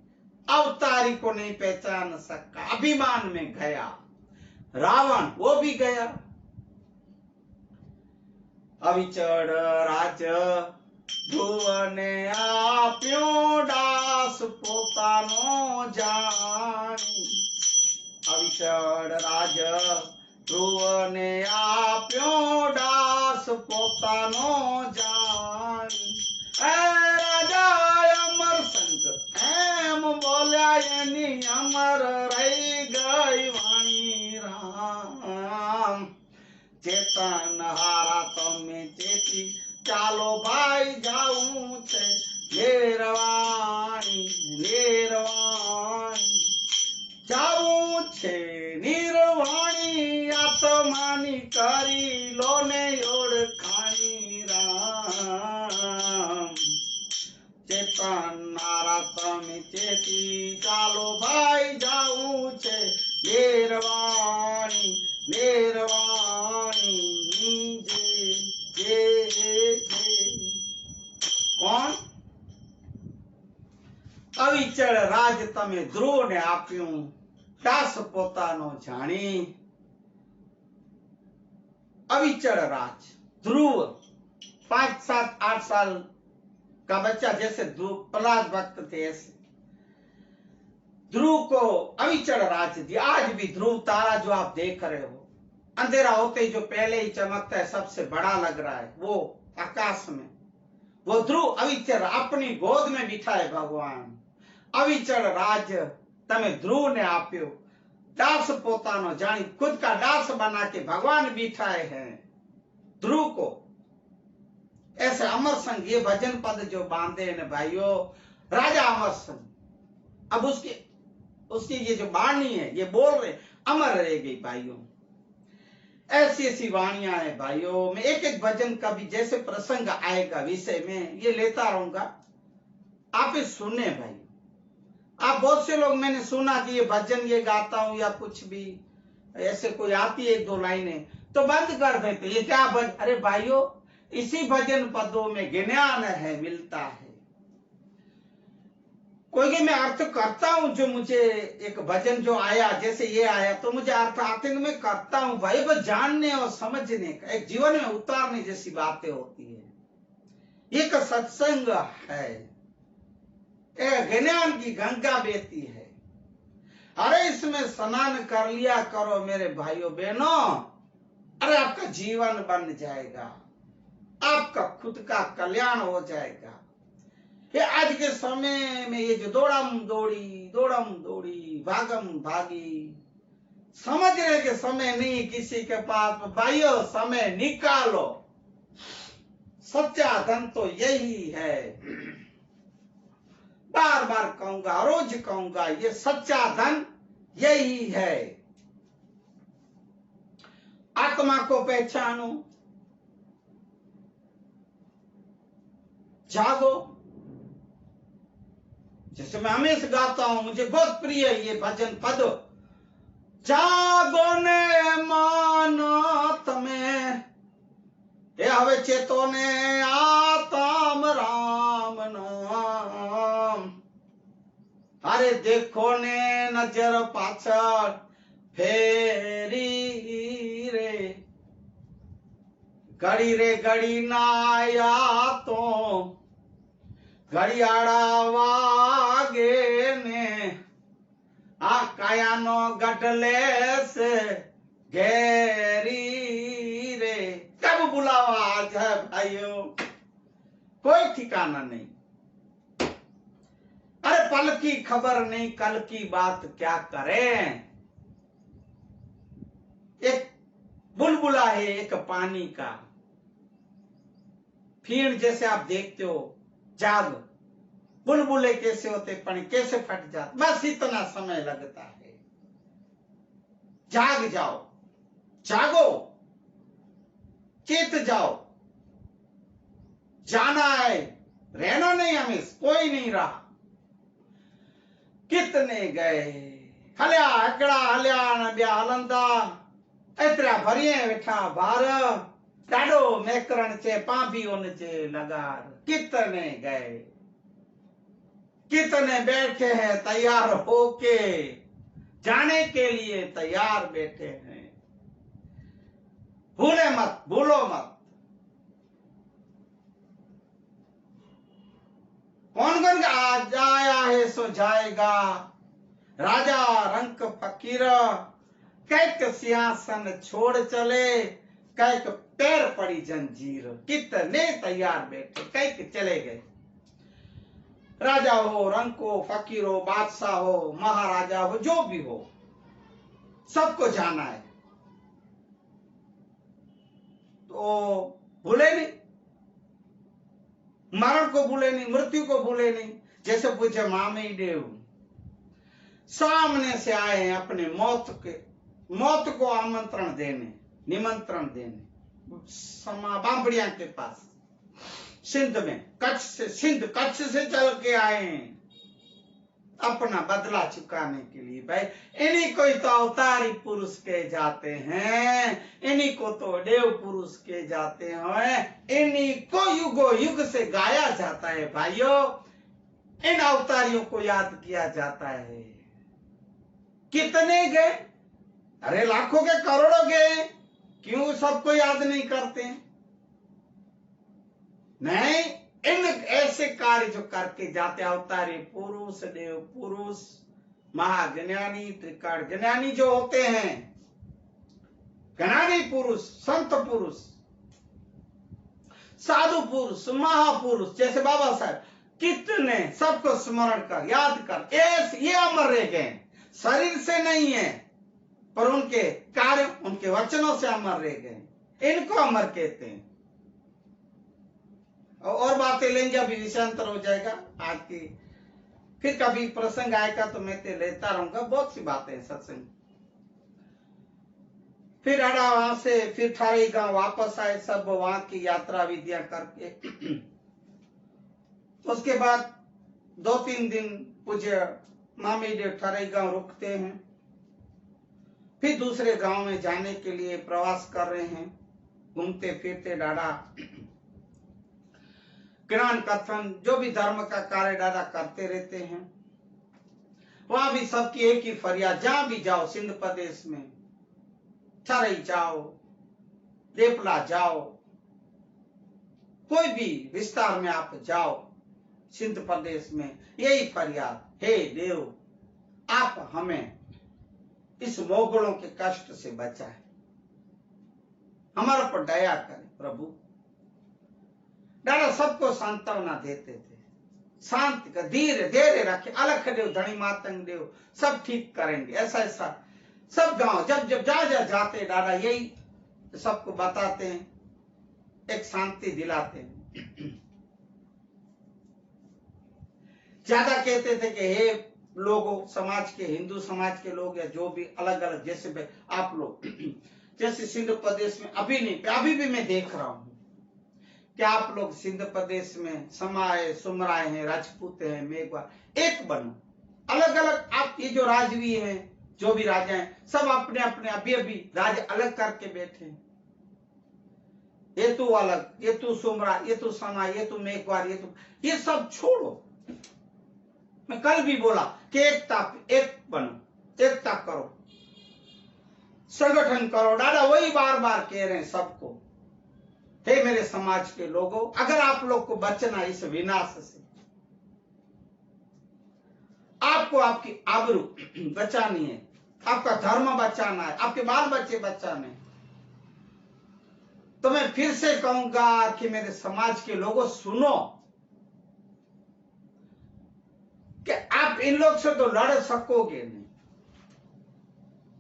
अवतारी को नहीं पहचान सका, अभिमान में गया। रावण वो भी गया। अविचड़ राज ध्रुवने आप्यो दास पोतानो जानी। अविचड़ राज ध्रुवने आप्यो दास पोतानो जानी। राजा अमर संग एम बोल्या एनी अमर रही गई वाणी राम। चेतन हारा तमे चेती चालो भाई जाऊं छे निर्वाणी निर्वाणी। जाऊं छे निर्वाणी आत्मानी करी लो ने ओळखाणी राम। चेतन हारा तमे चेती चालो भाई जाऊं छे निर्वाणी निर्वाणी। जे जे जे कौन? अविचल राज तमे ध्रुव ने आप्यू दास पोतानो जानी। अविचल राज ध्रुव 5, 7, 8 साल का बच्चा जैसे ध्रुव प्रहलाद भक्त थे, ऐसे ध्रुव को अविचल राज दिया। आज भी ध्रुव तारा जो आप देख रहे हो, अंधेरा होते ही जो पहले ही चमकता है, सबसे बड़ा लग रहा है, वो आकाश में वो ध्रुव अविचल अपनी गोद में बिठाए भगवान। अविचल राज तमे ध्रुव ने आप्यो दास पोतानो जानी। खुद का दास बना के भगवान बिठाए हैं ध्रुव को। ऐसे अमर संग ये भजन पद जो बांधे हैं भाइयों, राजा अमर संग। अब उसकी ये जो वाणी है, ये बोल रहे अमर रह गई भाइयों। ऐसी ऐसी वाणियां है भाइयों। मैं एक एक भजन का भी जैसे प्रसंग आएगा विषय में ये लेता रहूंगा, आप इस सुने भाई। आप बहुत से लोग मैंने सुना कि ये भजन ये गाता हूं या कुछ भी ऐसे कोई आती है 1-2 लाइनें तो बंद कर देते, ये क्या भजन। अरे भाइयों, इसी भजन पदों में ज्ञान है, मिलता है। कोई मैं अर्थ करता हूं, जो मुझे एक भजन जो आया जैसे ये आया तो मुझे अर्थ आते मैं करता हूं भाई। बस जानने और समझने का, एक जीवन में उतारने जैसी बातें होती है। एक सत्संग है, एक ज्ञान की गंगा बहती है। अरे इसमें स्नान कर लिया करो मेरे भाइयों बहनों। अरे आपका जीवन बन जाएगा, आपका खुद का कल्याण हो जाएगा। ये आज के समय में ये जो दौड़म दौड़ी भागम भागी, समझने के समय नहीं किसी के पास। भाइयों समय निकालो, सच्चा धन तो यही है। बार बार कहूंगा, रोज कहूंगा, ये सच्चा धन यही है। आत्मा को पहचानो, जागो। जैसे मैं हमेशा गाता हूं, मुझे बहुत प्रिय है ये भजन पद। जागो ने मानो तमें ये हवे चेतो ने आत्म राम नाम। अरे देखो ने नजर पाछळ फेरी रे, घड़ी रे घड़ी नाया तो घड़ियाड़ा वागे ने आ कायानो गटले से घेरी रे। कब बुलावा आज है भाइयों, कोई ठिकाना नहीं। अरे पल की खबर नहीं, कल की बात क्या करें। एक बुलबुला है एक पानी का, फीण जैसे आप देखते हो, जाग बुलबुले कैसे होते, पानी कैसे फट जाते, बस इतना समय लगता है। जाग जाओ, जागो, चेत जाओ। जाना है, रहना नहीं, हमें कोई नहीं रहा। कितने गए हलिया हिकिड़ा हलिया न ॿिया हलंदा, एतिरा भरिए वेठा भार, ॾाढो मेकरण चे पांबी उनजे लगार। कितने गए, कितने बैठे हैं तैयार होके, जाने के लिए तैयार बैठे हैं। भूले मत, भूलो मत। कौन कौन आज आया है सो जाएगा, राजा रंक फकीर, कैक सिंहासन छोड़ चले, कैक पैर पड़ी जंजीर। कितने तैयार बैठे, कैक चले गए। राजा हो, रंक हो, फकीर हो, बादशाह हो, महाराजा हो, जो भी हो, सबको जाना है। तो भूले नहीं, मरण को भूले नहीं, मृत्यु को भूले नहीं। जैसे पूछे मामी देव सामने से आए हैं अपने मौत को आमंत्रण देने, निमंत्रण देने, बांबड़िया के पास सिंध में, कच्छ से, सिंध कच्छ से चल के आए हैं अपना बदला चुकाने के लिए। भाई इन्हीं को तो अवतारी पुरुष के जाते हैं, इन्हीं को तो देव पुरुष के जाते हैं, इन्हीं को युगो युग से गाया जाता है भाइयों। इन अवतारियों को याद किया जाता है। कितने गए, अरे लाखों के करोड़ों गए, क्यों सबको याद नहीं करते? नहीं, इन ऐसे कार्य जो करके जाते अवतारी पुरुष, देव पुरुष, महाज्ञानी, त्रिकाल ज्ञानी जो होते हैं, ज्ञानी पुरुष, संत पुरुष, साधु पुरुष, महापुरुष, जैसे बाबा साहब, कितने सबको स्मरण कर, याद कर, ये अमर रह गए। शरीर से नहीं है, पर उनके कार्य, उनके वचनों से अमर रह गए। इनको अमर कहते हैं। और बातें लेंगे, अभी विषयांतर हो जाएगा आज की। फिर कभी प्रसंग आएगा तो मैं लेता रहूंगा, बहुत सी बातें हैं सत्संग। फिर अड़ा वहां से फिर थारे गांव वापस आए, सब वहां की यात्रा विधियां करके। उसके बाद 2-3 दिन पूज्य मामी देव थारे गांव रुकते हैं। फिर दूसरे गांव में जाने के लिए प्रवास कर रहे हैं, घूमते फिरते डाढ़ा ज्ञान कथन, जो भी धर्म का कार्य डाढ़ा करते रहते हैं। वहां भी सबकी एक ही फरियाद, जहां भी जाओ सिंध प्रदेश में, छरई जाओ, देपला जाओ, कोई भी विस्तार में आप जाओ सिंध प्रदेश में, यही फरियाद, हे देव आप हमें इस मोगलों के कष्ट से बचाए, हमारे पर दया करें प्रभु। दादा सबको सांत्वना देते थे, शांति का धीरे धीरे रखे, अलख देव, धनी मातंग देव सब ठीक करेंगे, ऐसा ऐसा सब गांव जब जब जा जाते दादा यही सबको बताते हैं, एक शांति दिलाते हैं। ज्यादा कहते थे कि हे लोगों, समाज के, हिंदू समाज के लोग या जो भी अलग अलग, जैसे आप लोग, जैसे सिंध प्रदेश में अभी नहीं, अभी भी मैं देख रहा हूं कि आप लोग सिंध प्रदेश में समाये सुमराए हैं, राजपूत हैं, मेघवाल, एक बनो, अलग अलग। आप ये जो राजवी हैं, जो भी राजा हैं, सब अपने अपने अभी अभी राज्य अलग करके बैठे हैं। ये तू अलग, ये तू सुमरा, ये तू समा, ये तू मेघवाल, ये सब छोड़ो। मैं कल भी बोला कि एकता, एक बनो, एकता करो, संगठन करो। दादा वही बार बार कह रहे हैं सबको, हे मेरे समाज के लोगों, अगर आप लोग को बचना इस विनाश से, आपको आपकी आबरू बचानी है, आपका धर्म बचाना है, आपके बाल बच्चे बचाने, तो मैं फिर से कहूंगा कि मेरे समाज के लोगों सुनो कि आप इन लोग से तो लड़ सकोगे नहीं,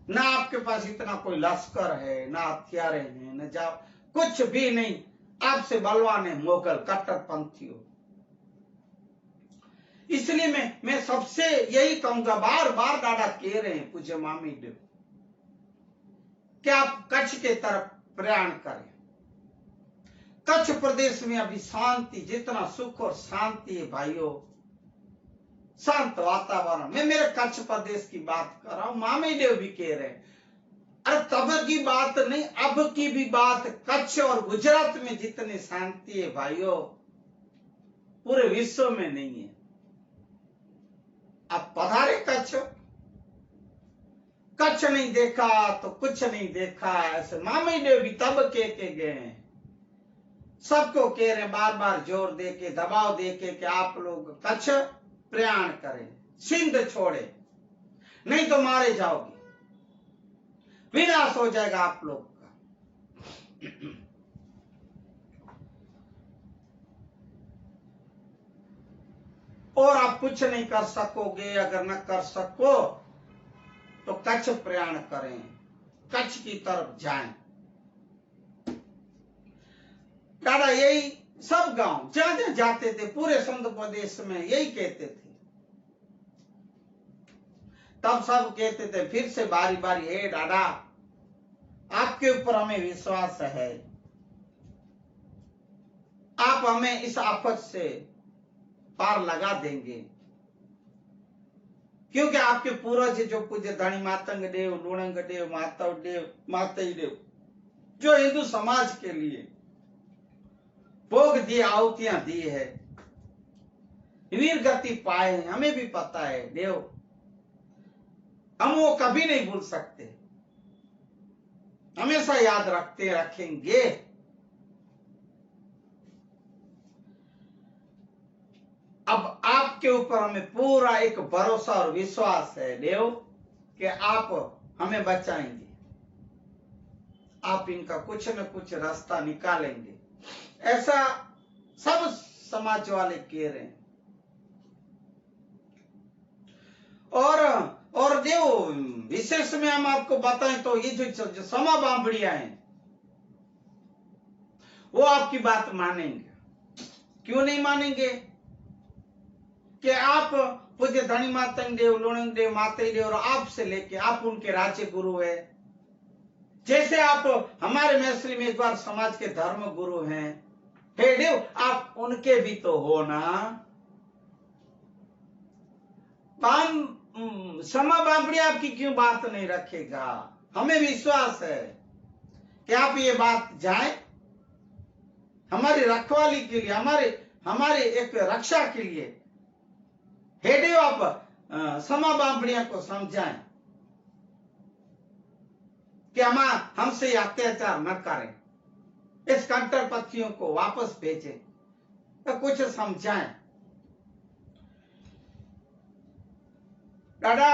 ना आपके पास इतना कोई लश्कर है, ना हथियारे हैं, न जाओ, कुछ भी नहीं। आपसे बलवान है मोगल कट्टरपंथियों। इसलिए मैं सबसे यही कहूंगा, बार बार दादा कह रहे हैं पूज्य मामी देव, कि आप कच्छ के तरफ प्रयाण करें। कच्छ प्रदेश में अभी शांति, जितना सुख और शांति है भाइयों, शांत वातावरण। मैं मेरे कच्छ प्रदेश की बात कर रहा हूं, मामी देव भी कह रहे हैं। अरे तब की बात नहीं, अब की भी बात। कच्छ और गुजरात में जितनी शांति है भाइयों, पूरे विश्व में नहीं है। अब पधारे कच्छ, कच्छ नहीं देखा तो कुछ नहीं देखा, ऐसे मामी देव भी तब के गए हैं। सबको कह रहे, बार बार जोर दे के, दबाव दे के कि आप लोग कच्छ प्रयाण करें, सिंध छोड़े, नहीं तो मारे जाओगे, विनाश हो जाएगा आप लोग का। और आप कुछ नहीं कर सकोगे। अगर न कर सको तो कच्छ प्रयाण करें, कच्छ की तरफ जाएं। दादा यही सब गांव जहां जहां जाते थे पूरे सिंध प्रदेश में यही कहते थे। तब सब कहते थे, फिर से बारी बारी, हे दादा आपके ऊपर हमें विश्वास है, आप हमें इस आफत से पार लगा देंगे, क्योंकि आपके पूर्वज जो पूज्य धनी मातंग देव, लुणंग देव, माधव देव, मातई देव, जो हिंदू समाज के लिए भोग दिए, आहुतियां दी है, वीर गति पाए हैं, हमें भी पता है देव, हम वो कभी नहीं भूल सकते, हमेशा याद रखते रखेंगे। अब आपके ऊपर हमें पूरा एक भरोसा और विश्वास है देव कि आप हमें बचाएंगे, आप इनका कुछ न कुछ रास्ता निकालेंगे, ऐसा सब समाज वाले कह रहे हैं। और देव विशेष में हम आपको बताएं तो ये जो समा बांबड़िया हैं वो आपकी बात मानेंगे। क्यों नहीं मानेंगे? कि आप पूज्य धनी मातंग देव, लुणंग देव, मातई देव और आपसे लेके आप उनके राज्य गुरु है, जैसे आप हमारे मैथिली में एक बार समाज के धर्म गुरु हैं। हे देव आप उनके भी तो हो ना। समा बांबड़ी आपकी क्यों बात नहीं रखेगा? हमें विश्वास है कि आप ये बात जाए हमारी रखवाली के लिए, हमारे एक रक्षा के लिए। हे देव आप समा बांबड़िया को समझाएं कि हमसे अत्याचार न करें, इस कंटरपतियों को वापस भेजें, तो कुछ समझाएं। दादा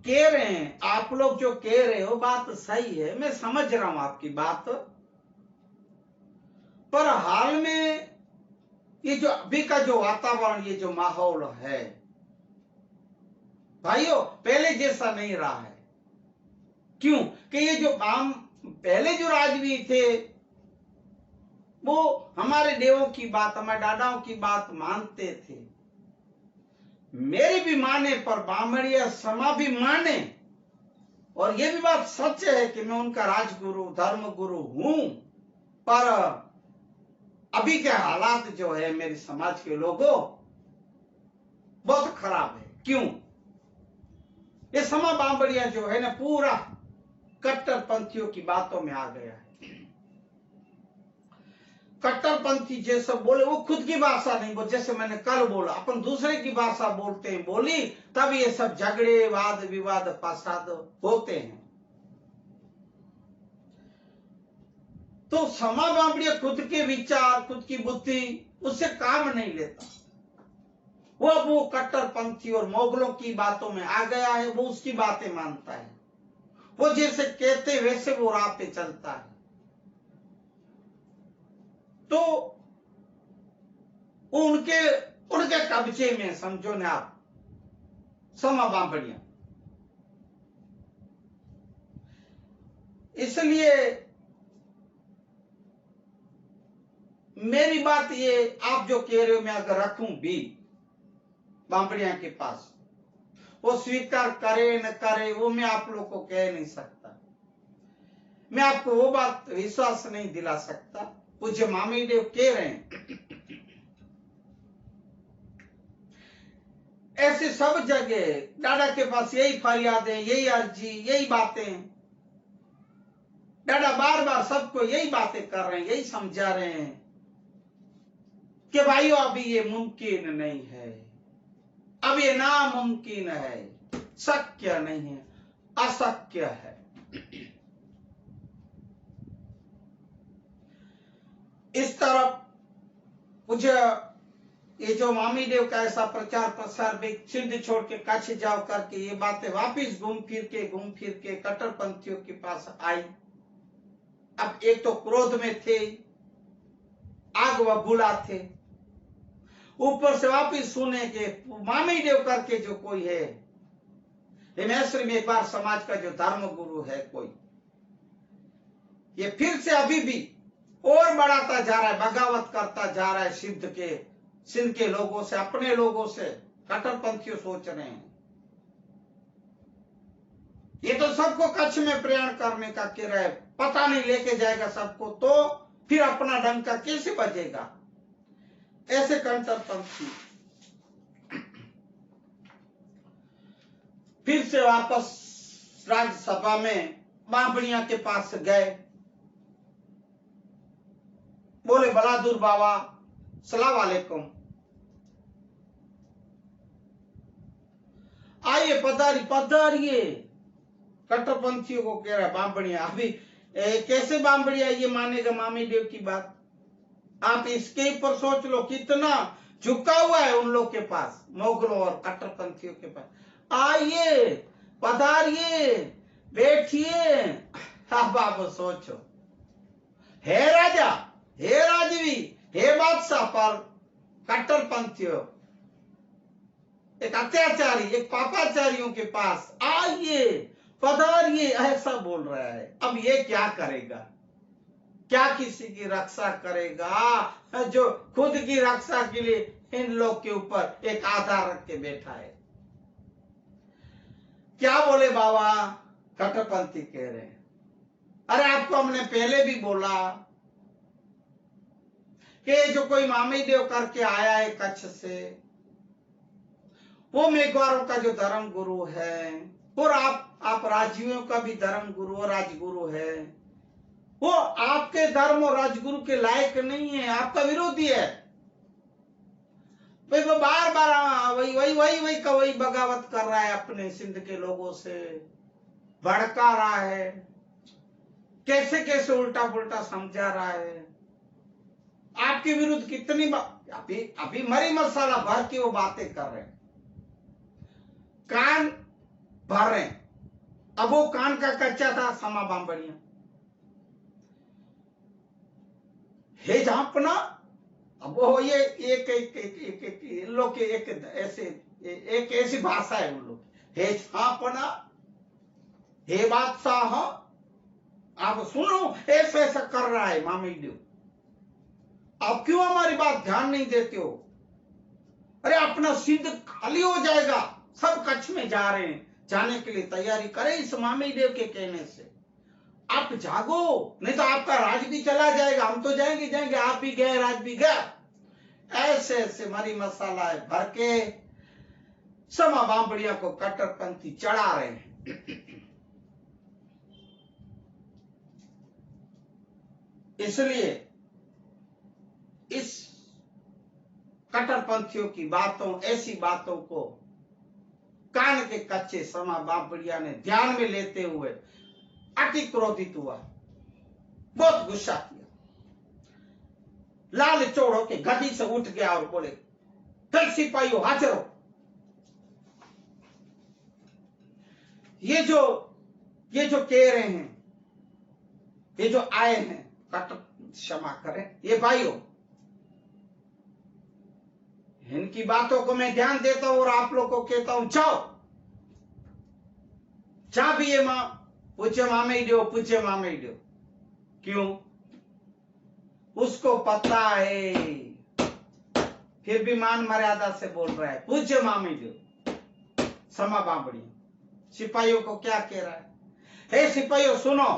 कह रहे हैं, आप लोग जो कह रहे हो बात सही है, मैं समझ रहा हूं आपकी बात, पर हाल में ये जो अभी का जो वातावरण, ये जो माहौल है भाइयों, पहले जैसा नहीं रहा है। क्यों? कि ये जो पहले जो राजवीर थे वो हमारे देवों की बात, हमारे दादाओं की बात मानते थे, मेरी भी माने पर बामड़िया समा भी माने, और ये भी बात सच है कि मैं उनका राजगुरु, धर्म गुरु हूं। पर अभी के हालात जो है मेरे समाज के लोगों बहुत खराब है। क्यों? ये समा बामड़िया जो है ना पूरा कट्टरपंथियों की बातों में आ गया है। कट्टरपंथी जैसे बोले, वो खुद की भाषा नहीं बोले, जैसे मैंने कल बोला, अपन दूसरे की भाषा बोलते हैं, बोली तब ये सब झगड़े, वाद विवाद, फसाद होते हैं। तो समा बांबड़िया खुद के विचार, खुद की बुद्धि उससे काम नहीं लेता, वो कट्टरपंथी और मोगलों की बातों में आ गया है, वो उसकी बातें मानता है, वो जैसे कहते वैसे वो राह पे चलता है। तो उनके कब्जे में समझो ना आप समा बांबड़िया। इसलिए मेरी बात ये, आप जो कह रहे हो मैं अगर रखूं भी बांबड़िया के पास, वो स्वीकार करे न करे वो मैं आप लोग को कह नहीं सकता, मैं आपको वो बात विश्वास नहीं दिला सकता। पूज्य मामी देव कह रहे हैं ऐसे सब जगह डाडा के पास यही फरियादें, यही अर्जी, यही बातें। डाडा बार बार सबको यही बातें कर रहे हैं, यही समझा रहे हैं कि भाइयों अभी ये मुमकिन नहीं है, अब ये नामुमकिन है, शक्य नहीं है, अशक्य है। इस तरफ मुझे ये जो मामी देव का ऐसा प्रचार प्रसार भी सिंध छोड़ के कच्छ जाओ करके ये बातें वापिस घूम फिर के कट्टरपंथियों के पास आई। अब एक तो क्रोध में थे, आग व बुला थे, ऊपर से वापिस सुने के मामी देव करके जो कोई है हिमेश्वरी में एक बार समाज का जो धर्म गुरु है कोई, ये फिर से अभी भी और बढ़ाता जा रहा है, बगावत करता जा रहा है सिंध के लोगों से, अपने लोगों से। कट्टरपंथियों सोच रहे हैं ये तो सबको कच्छ में प्रयाण करने का किराया है, पता नहीं लेके जाएगा सबको, तो फिर अपना डंका कैसे बजेगा। ऐसे कट्टरपंथी फिर से वापस राज्यसभा में बांबड़िया के पास गए, बोले बलादुर बाबा सलाम वालेकुम, आइए पधारिए। कट्टरपंथियों को कह रहा है बांबड़िया, अभी कैसे बांबड़िया ये मानेगा मामी देव की बात। आप इसके ऊपर सोच लो कितना झुका हुआ है उन लोग के पास, मोगलों और कट्टरपंथियों के पास। आइए पधारिए, बैठिए। अब आप सोचो, हे राजा, हे राजवी, हे बादशाह, पर कट्टरपंथियों एक अत्याचारी, एक पापाचारियों के पास आइए पधारिए ऐसा बोल रहा है। अब ये क्या करेगा, क्या किसी की रक्षा करेगा जो खुद की रक्षा के लिए इन लोग के ऊपर एक आधार रख के बैठा है। क्या बोले बाबा, कट्टरपंथी कह रहे हैं, अरे आपको हमने पहले भी बोला कि जो कोई मामी देव करके आया है कच्छ से, वो मेघवारों का जो धर्म गुरु है, और आप राजवियों का भी धर्म गुरु और राजगुरु है, वो आपके धर्म और राजगुरु के लायक नहीं है, आपका विरोधी है। भाई वो बार बार वही बगावत कर रहा है, अपने सिंध के लोगों से भड़का रहा है, कैसे कैसे उल्टा पुल्टा समझा रहा है। आपके विरुद्ध कितनी अभी मरी मसाला भर के वो बातें कर रहे हैं, कान भर रहे हैं। अब वो कान का कच्चा था समा बांबड़िया, हे झांपना। अब वो ये एक लोग के एक ऐसी भाषा है उन लोग, हे झांपना, हे बादशाह, आप सुनो, ऐसा ऐसा कर रहा है मामी देव। आप क्यों हमारी बात ध्यान नहीं देते हो? अरे अपना सिंध खाली हो जाएगा, सब कच्छ में जा रहे हैं, जाने के लिए तैयारी करें इस मामी देव के कहने से। आप जागो, नहीं तो आपका राज भी चला जाएगा, हम तो जाएंगे, आप भी गए, राज भी गया। ऐसे ऐसे मरी मसाला है भर के समा बांबड़िया को कट्टरपंथी चढ़ा रहे हैं। इसलिए इस कट्टरपंथियों की बातों, ऐसी बातों को कान के कच्चे समा बांबड़िया ने ध्यान में लेते हुए अति क्रोधित हुआ, बहुत गुस्सा किया, लाल चोड़ होके गद्दी से उठ गया और बोले, कल सिपाहियों हाजिर हो। ये जो कह रहे हैं, ये जो आए हैं, क्षमा करें, ये भाइयों, इनकी बातों को मैं ध्यान देता हूं और आप लोग को कहता हूं, जाओ जहां भी ये पूछे मामे देव। क्यों? उसको पता है, फिर भी मान मर्यादा से बोल रहा है, पूज्य मामे देव। समा बांबड़ी सिपाहियों को क्या कह रहा है, हे सिपाहियों सुनो,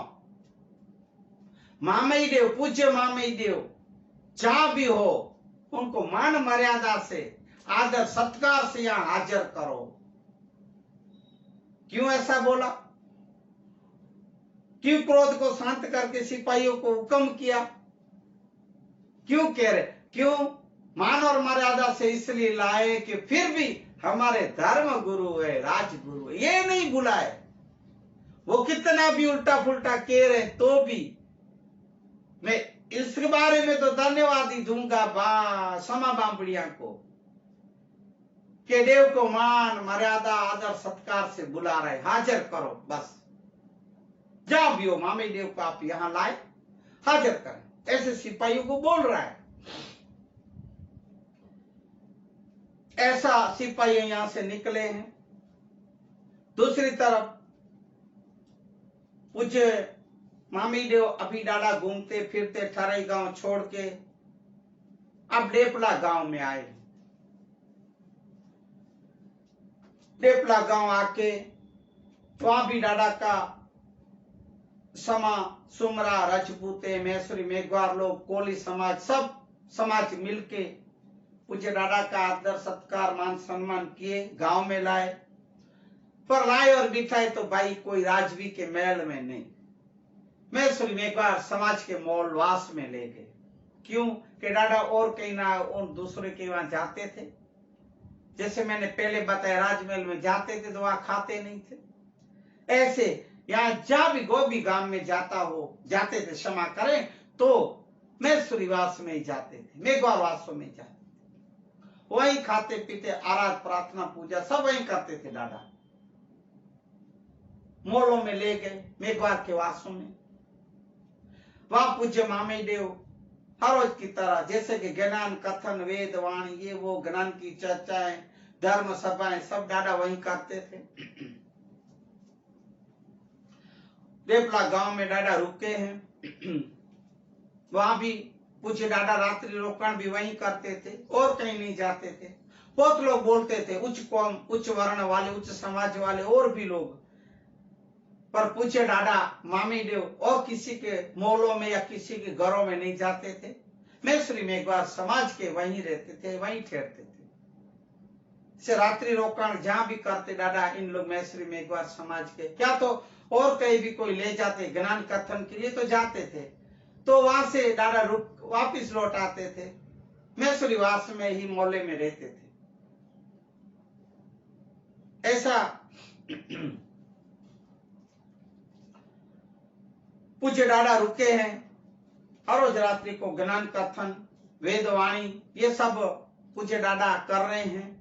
मामे देव, पूज्य मामे देव जहां भी हो, उनको मान मर्यादा से आदर सत्कार से यहां हाजिर करो। क्यों ऐसा बोला? क्यों क्रोध को शांत करके सिपाहियों को हुक्म किया? क्यों कह रहे? क्यों? मान और मर्यादा से इसलिए लाए कि फिर भी हमारे धर्म गुरु है, राजगुरु है, ये नहीं बुलाए। वो कितना भी उल्टा पुल्टा कह रहे तो भी मैं इसके बारे में तो धन्यवाद ही दूंगा समा बांपड़िया को, के देव को मान मर्यादा आदर सत्कार से बुला रहे, हाजिर करो बस। जहां भी हो मामे देव को आप यहां लाए, हाजिर करें, ऐसे सिपाहियों को बोल रहा है। ऐसा सिपाही यहां से निकले हैं। दूसरी तरफ पूज्य मामी देव अभी डाला घूमते फिरते ठराई गांव छोड़ के अब डेपला गांव में आए। डेपला गांव आके वहां भी डाडा का समा सुमरा राजपूते मैसूरी मेघवार लोग कोली समाज सब समाज मिलके पूज्य डाडा का आदर सत्कार मान सम्मान किए, गांव में लाए। पर लाए और बिठाए तो भाई कोई राजवी के महल में नहीं, मैसूरी मेघवार समाज के मौलवास में ले गए। क्यों? कि डाडा और कहीं ना और दूसरे के वहां जाते थे। जैसे मैंने पहले बताया, राजमहल में जाते थे तो वहां खाते नहीं थे। ऐसे यहाँ जहां भी गोभी गांव में जाते थे, क्षमा करें, तो मैसूरी वास में ही जाते थे, मेघवार वासों में जाते थे, वहीं खाते पीते आराध प्रार्थना पूजा सब वहीं करते थे। डाडा मोलों में ले गए, मेघवार के वासों में। वहां पूज्य मामे देव हर रोज की तरह जैसे कि ज्ञान कथन वेद वाणी ये वो ज्ञान की चर्चाएं धर्म सभाएं सब डाडा वहीं करते थे। डेपला गांव में डाडा रुके हैं। वहां भी पूज्य डाडा रात्रि रोकण भी वहीं करते थे और कहीं नहीं जाते थे। बहुत लोग बोलते थे उच्च कौम उच्च वर्ण वाले उच्च समाज वाले और भी लोग, पर पूज्य डाडा मामी देव और किसी के मोहल्लों में या किसी के घरों में नहीं जाते थे। मैसूरी मेघवार समाज के वहीं रहते थे, वहीं ठहरते थे। से रात्रि रोकण जहां भी करते डाडा इन लोग मैसूरी मेघवार समाज के, क्या तो और कहीं भी कोई ले जाते ज्ञान कथन के लिए तो जाते थे, तो वहां से डाडा रुक वापिस लौट आते थे, मैसूरी वास में ही मोहल्ले में रहते थे। ऐसा पूज्य डाडा रुके हैं। हर रोज रात्रि को ज्ञान कथन वेदवाणी ये सब पूज्य डाडा कर रहे हैं।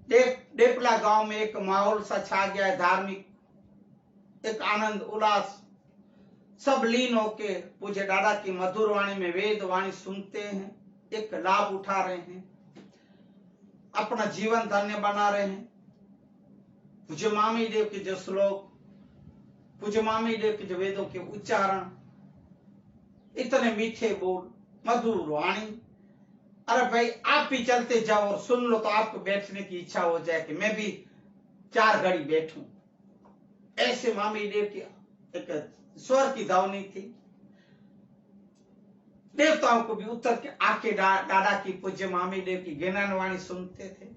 डेपला गांव में एक माहौल सा छा गया है, धार्मिक एक आनंद उल्लास, सब लीन होके पूज्य डाडा की मधुर वाणी में वेद वाणी सुनते हैं, एक लाभ उठा रहे हैं, अपना जीवन धन्य बना रहे हैं। पूज्य मामी देव के जो श्लोक, पूज्य मामी देव के जो वेदों के उच्चारण, इतने मीठे बोल मधुर वाणी, अरे भाई आप भी चलते जाओ और सुन लो तो आपको बैठने की इच्छा हो जाए कि मैं भी 4 घड़ी बैठूं। ऐसे मामी देव की एक स्वर की दावनी थी। देवताओं को भी उतर के आके डाडा की पूज्य मामी देव की ज्ञानवाणी सुनते थे।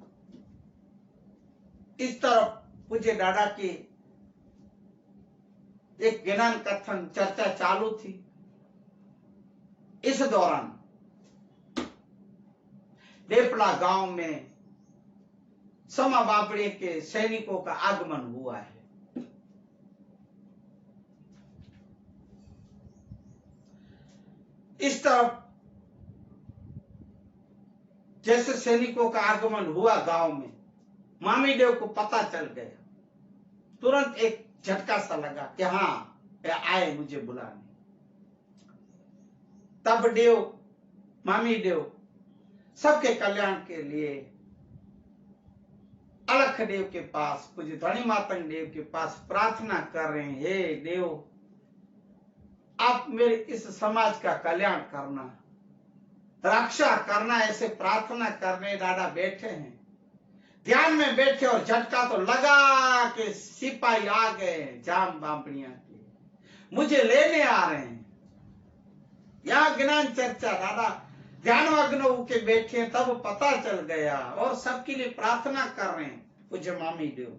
इस तरफ पूज्य डाडा की एक ज्ञान कथन चर्चा चालू थी। इस दौरान डेपला गांव में समा बापड़े के सैनिकों का आगमन हुआ है। इस तरफ जैसे सैनिकों का आगमन हुआ गांव में, मामी देव को पता चल गया, तुरंत एक झटका सा लगा कि हाँ आए मुझे बुलाने। तब देव मामी देव सबके कल्याण के लिए अलख देव के पास, पूज्य धनी मातंग देव के पास प्रार्थना कर रहे हैं, हे देव आप मेरे इस समाज का कल्याण करना, रक्षा करना, ऐसे प्रार्थना करने डाडा बैठे हैं। ध्यान में बैठे और झटका तो लगा कि सिपाही आ गए जाम बांपड़िया के, मुझे लेने आ रहे हैं। यहाँ ज्ञान चर्चा डाडा ध्यानमग्न होके बैठे, तब पता चल गया और सबके लिए प्रार्थना कर रहे हैं पूज्य मामी देव।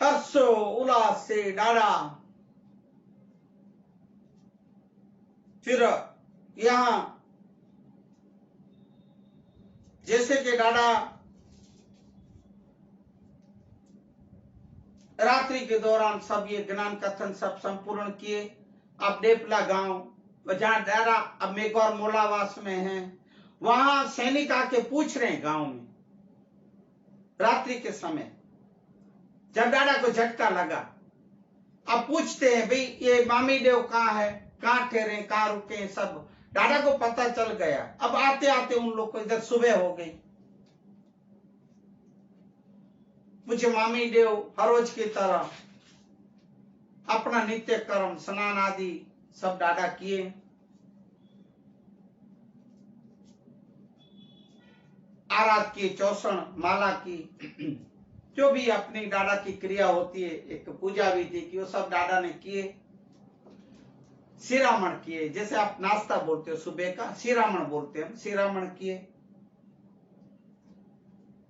हर्षो उल्लास से डाला। फिर यहां जैसे कि डाडा रात्रि के दौरान सब ये ज्ञान कथन सब संपूर्ण किए। अब डेपला गांव जहां डाडा अब मेघौर मोलावास में है, वहां सैनिक आके पूछ रहे हैं गांव में रात्रि के समय, जब डाडा को झटका लगा। अब पूछते हैं भाई ये मामी देव कहाँ है, कहाँ ठहरे, कहाँ रुके, सब डाडा को पता चल गया। अब आते आते उन लोग को इधर सुबह हो गई। मुझे मामी देव हर रोज की तरह अपना नित्य कर्म स्नान आदि सब डाडा किए। आराध की, चौसण माला की, जो भी अपनी डाडा की क्रिया होती है, एक पूजा विधि की, वो सब डाडा ने किए। शिरामण किए, जैसे आप नाश्ता बोलते हो सुबह का, शिरामण बोलते हैं, शिरामण किए।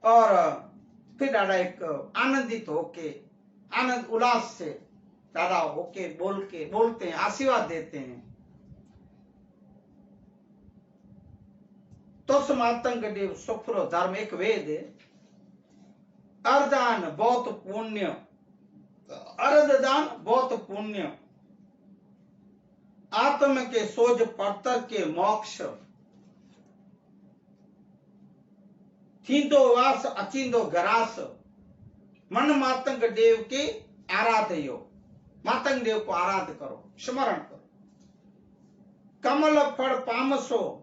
और फिर डाडा एक आनंदित होके, आनंद उल्लास से डाडा होके बोलते हैं, आशीर्वाद देते हैं। तो मातंग देव सुखरो धर्म, एक वेद है, अर्धदान बहुत पुण्य, अर्धदान बहुत पुण्य, आत्म के सोज पड़तर के मोक्ष, थींदो वास अचिंदो गरास, मन मातंग देव के आराध्यो, मातंग देव को आराध करो, स्मरण करो। कमल फल पामसो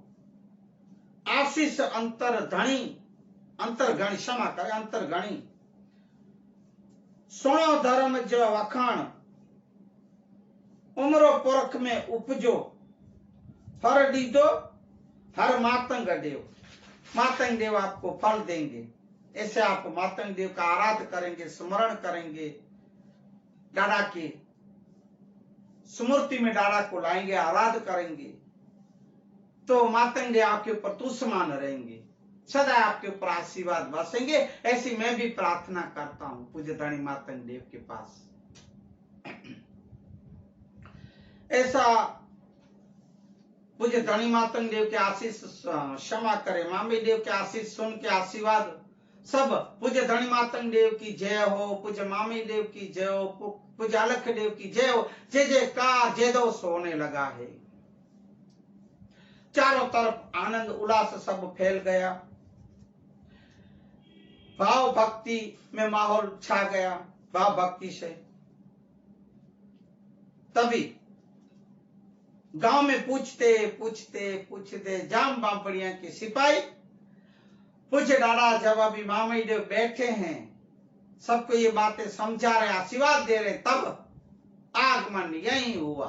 आशीष अंतर धनी, अंतरगणी, क्षमा करे, अंतरगणी, सुनो धर्म जो वखाण, उम्रो पुरख में उपजो, फर दीदो हर मातंग देव, मातंग देव आपको फल देंगे। ऐसे आप मातंग देव का आराध करेंगे, स्मरण करेंगे, डाडा की स्मृति में डाडा को लाएंगे, आराध करेंगे, तो मातंग देव आपके ऊपर तुष्यमान रहेंगे, सदा आपके ऊपर आशीर्वाद बरसेंगे। ऐसी मैं भी प्रार्थना करता हूं पूज्य धनी मातंग देव के पास। ऐसा पूज्य धनी मातंग देव के आशीष क्षमा करे, मामी देव के आशीष सुन के आशीर्वाद सब पूज्य धनी मातंग देव की जय हो, पूज्य मामी देव की जय हो, पूज्य अलख देव की जय हो। जय जयकार जय दोष होने लगा है। चारों तरफ आनंद उल्लास सब फैल गया, भाव भक्ति में माहौल छा गया, भाव भक्ति से। तभी गांव में पूछते पूछते पूछते जाम बांपड़िया के सिपाही पूछे डाडा, जब अभी मामी देव बैठे हैं, सबको ये बातें समझा रहे, आशीर्वाद दे रहे, तब आगमन यही हुआ।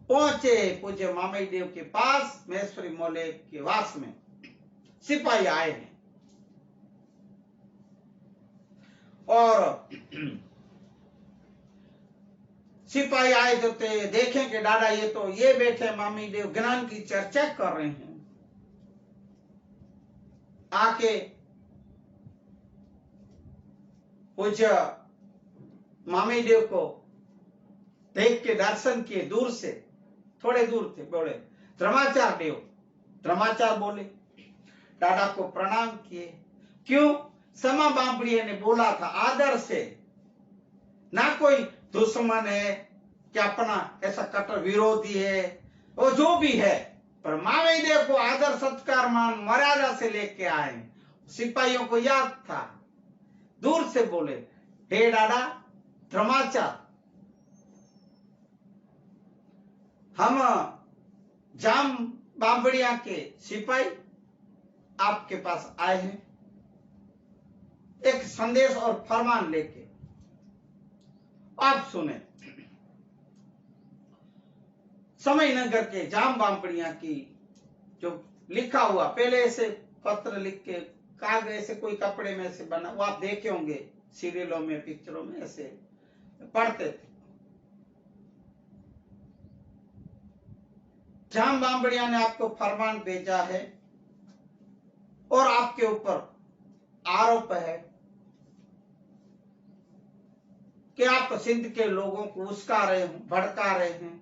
पहुंचे पूज्य मामी देव के पास, महेश्वरी मोले के वास में सिपाही आए हैं। और सिपाही आए तो देखें कि डाडा ये तो ये बैठे मामी देव ज्ञान की चर्चा कर रहे हैं। आके पूज्य मामी देव को देख के दर्शन किए, दूर से, थोड़े दूर थे। बोले धर्माचार देव, धर्माचार बोले, डाडा को प्रणाम किए। क्यों? समा बांपड़िया ने बोला था आदर से, ना कोई दुश्मन है कि अपना ऐसा कट्टर विरोधी है, वो जो भी है, पर मामी देव को आदर सत्कार मान मर्यादा से लेके आए। सिपाहियों को याद था, दूर से बोले, हे डाडा धर्माचार, हम जाम बांबड़िया के सिपाही आपके पास आए हैं एक संदेश और फरमान लेके, आप सुने। समय नगर के जाम बांपड़िया की जो लिखा हुआ, पहले ऐसे पत्र लिख के कागज से कोई कपड़े में से बना, वो आप देखे होंगे सीरियलों में, पिक्चरों में, ऐसे पढ़ते थे। जाम बांबड़िया ने आपको फरमान भेजा है और आपके ऊपर आरोप है कि आप सिंध के लोगों को उस्का रहे हैं, भड़का रहे हैं,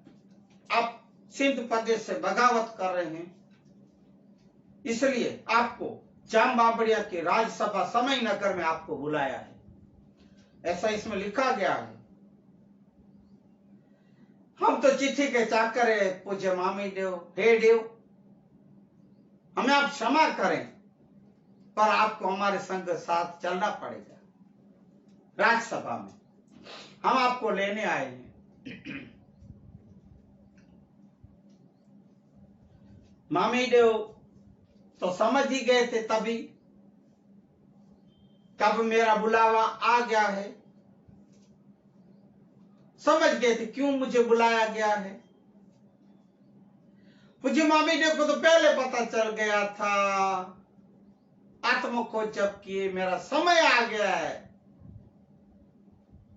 आप सिंध प्रदेश से बगावत कर रहे हैं, इसलिए आपको जाम बांबड़िया की राज्यसभा समय नगर में आपको बुलाया है, ऐसा इसमें लिखा गया है। हम तो चिट्ठी के चाकर है पूज्य मामी देव, हे देव हमें आप क्षमा करें, पर आपको हमारे संग साथ चलना पड़ेगा। राज्यसभा में हम आपको लेने आए हैं। मामी देव तो समझ ही गए थे तभी कब मेरा बुलावा आ गया है, समझ गए थे क्यों मुझे बुलाया गया है। मुझे मामी देव को तो पहले पता चल गया था, आत्मखोज जब किए मेरा समय आ गया है,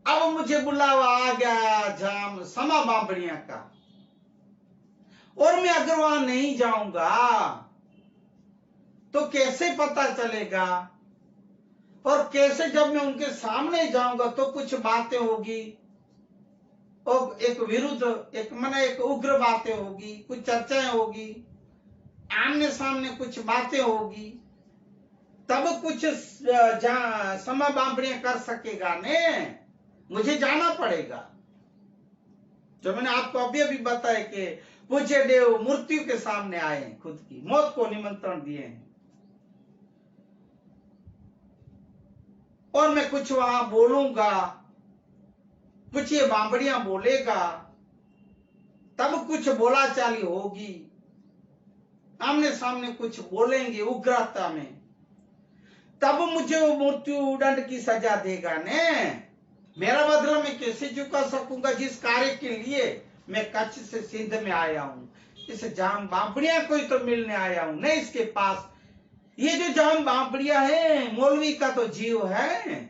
अब मुझे बुलावा आ गया जाम समा बांबड़िया का, और मैं अगर वहां नहीं जाऊंगा तो कैसे पता चलेगा, और कैसे जब मैं उनके सामने जाऊंगा तो कुछ बातें होगी और एक विरुद्ध एक उग्र बातें होगी, कुछ चर्चाएं होगी, आमने सामने कुछ बातें होगी, तब कुछ समा बांबड़िया कर सकेगा ने, मुझे जाना पड़ेगा। जो मैंने आपको अभी अभी बताया कि पूज्य देव मृत्यु के सामने आए हैं, खुद की मौत को निमंत्रण दिए हैं, और मैं कुछ वहां बोलूंगा, कुछ ये बांबड़िया बोलेगा, तब कुछ बोला चाली होगी, आमने सामने कुछ बोलेंगे उग्रता में, तब मुझे वो मृत्यु दंड की सजा देगा ने। मेरा बदला मैं कैसे चुका सकूंगा जिस कार्य के लिए मैं कच्छ से सिंध में आया हूं, इस जाम बांबड़िया को ही तो मिलने आया हूं, नहीं इसके पास। ये जो जाम बांबड़िया है मौलवी का तो जीव है।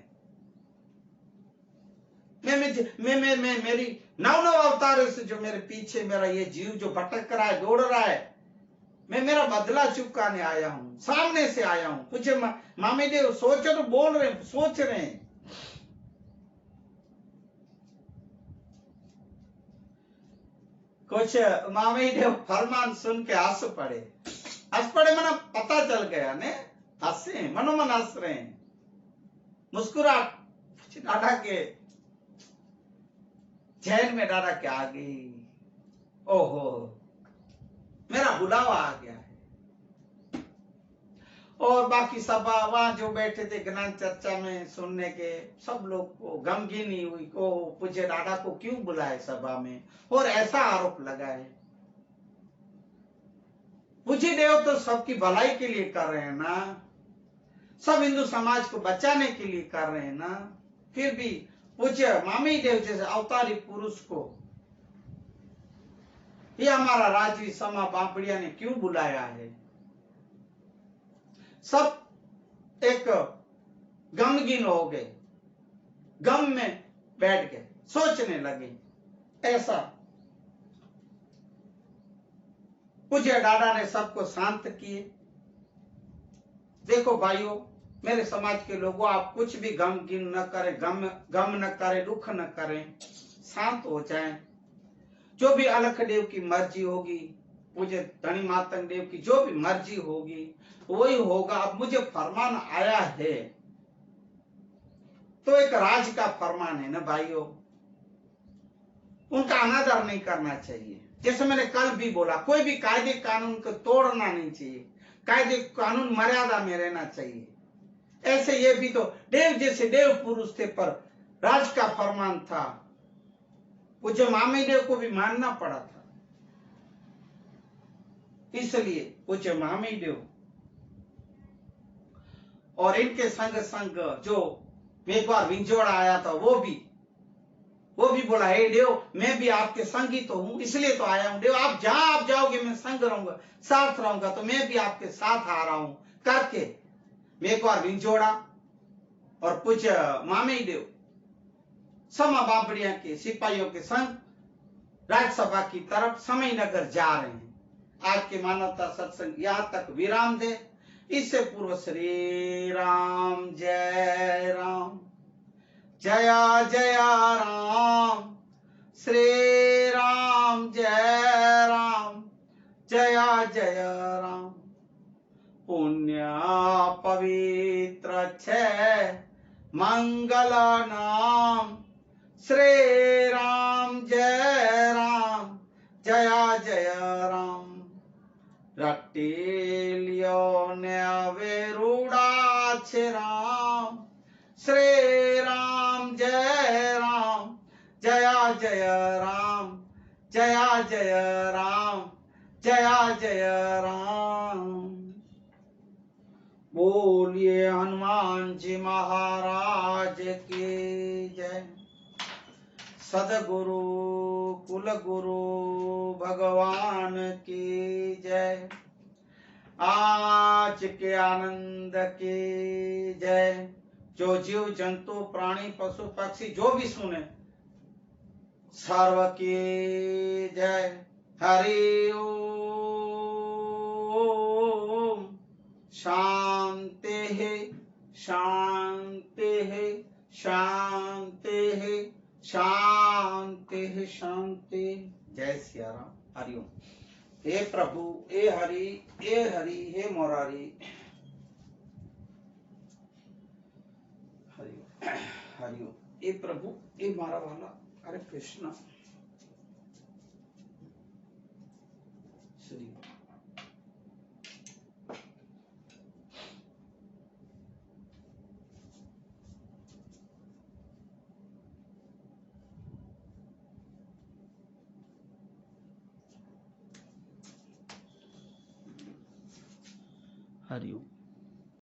मैं मेरी नव अवतारों से जो मेरे पीछे मेरा ये जीव जो भटक रहा है, दौड़ रहा है, मैं मेरा बदला चुकाने आया हूं, सामने से आया हूं। कुछ मामी देव सोचो तो बोल रहे, सोच रहे हैं। कुछ मामी देव फरमान सुन के हंस पड़े मना पता चल गया ने, हंसे मनोमन हंस रहे हैं, मुस्कुराहट दादा के जहन में दादा के आ गई, ओहो मेरा बुलावा आ गया है। और बाकी सभा वहां जो बैठे थे ज्ञान चर्चा में सुनने के सब लोग को गमगीनी हुई को पूज्य दादा को क्यों बुलाए सभा में, और ऐसा आरोप लगाए। पूज्य देव तो सबकी भलाई के लिए कर रहे हैं ना, सब हिंदू समाज को बचाने के लिए कर रहे हैं ना, फिर भी पूज्य मामी देव जैसे अवतारी पुरुष को ये हमारा राजवी समा बांबड़िया ने क्यों बुलाया है। सब एक गमगीन हो गए, गम में बैठ गए, सोचने लगे। ऐसा पूज्य दादा ने सबको शांत किए। देखो भाइयों, मेरे समाज के लोगों, आप कुछ भी गमगीन न करें, गम न करें, दुख न करें, शांत हो जाएं। जो भी अलख देव की मर्जी होगी, पूज्य धनी मातंग देव की जो भी मर्जी होगी वही होगा। अब मुझे फरमान आया है तो एक राज का फरमान है ना भाइयों, उनका अनादर नहीं करना चाहिए। जैसे मैंने कल भी बोला, कोई भी कायदे कानून को तोड़ना नहीं चाहिए, कायदे कानून मर्यादा में रहना चाहिए। ऐसे ये भी तो देव जैसे देव पुरुष थे, पर राज का फरमान था, पूज्य मामी देव को भी मानना पड़ा था। इसलिए पूज्य मामी देव और इनके संग संग जो एक बार विंजोड़ा आया था वो भी बोला, हे देव मैं भी आपके संग ही तो हूं, इसलिए तो आया हूं। देव आप जहां आप जाओगे मैं संग रहूंगा, साथ रहूंगा, तो मैं भी आपके साथ आ रहा हूं करके मैं एक बार विंजोड़ा और पूज्य मामी देव समा बांबड़िया के सिपाहियों के संग राज्यसभा की तरफ समय नगर जा रहे हैं। आज के मानवता सत्संग यहाँ तक विराम दे। इससे पूर्व श्री राम जय राम, जया जया राम, श्री राम जय राम, जया जया राम। पुण्य पवित्र छे मंगल नाम, श्री राम जय राम, जया जया राम। रट्टिलियो ने वेरूड़ा छे राम, श्री राम जय राम, जया जया राम, जया जया राम, जया जया राम। बोलिए हनुमान जी महाराज की जय। सदगुरु कुल गुरु भगवान की जय। आज के आनंद की जय। जो जीव जंतु प्राणी पशु पक्षी जो भी सुने सर्व की जय। हरि ओम। शांति है, शांति है, शांति है, शांति है, शांति। जय सिया राम। हरिओम। हे प्रभु, हे हरि, हे मुरारी। हरिओम, हरिओम। हे प्रभु, हे मारा वाला। हरे कृष्ण। श्री हरिओम।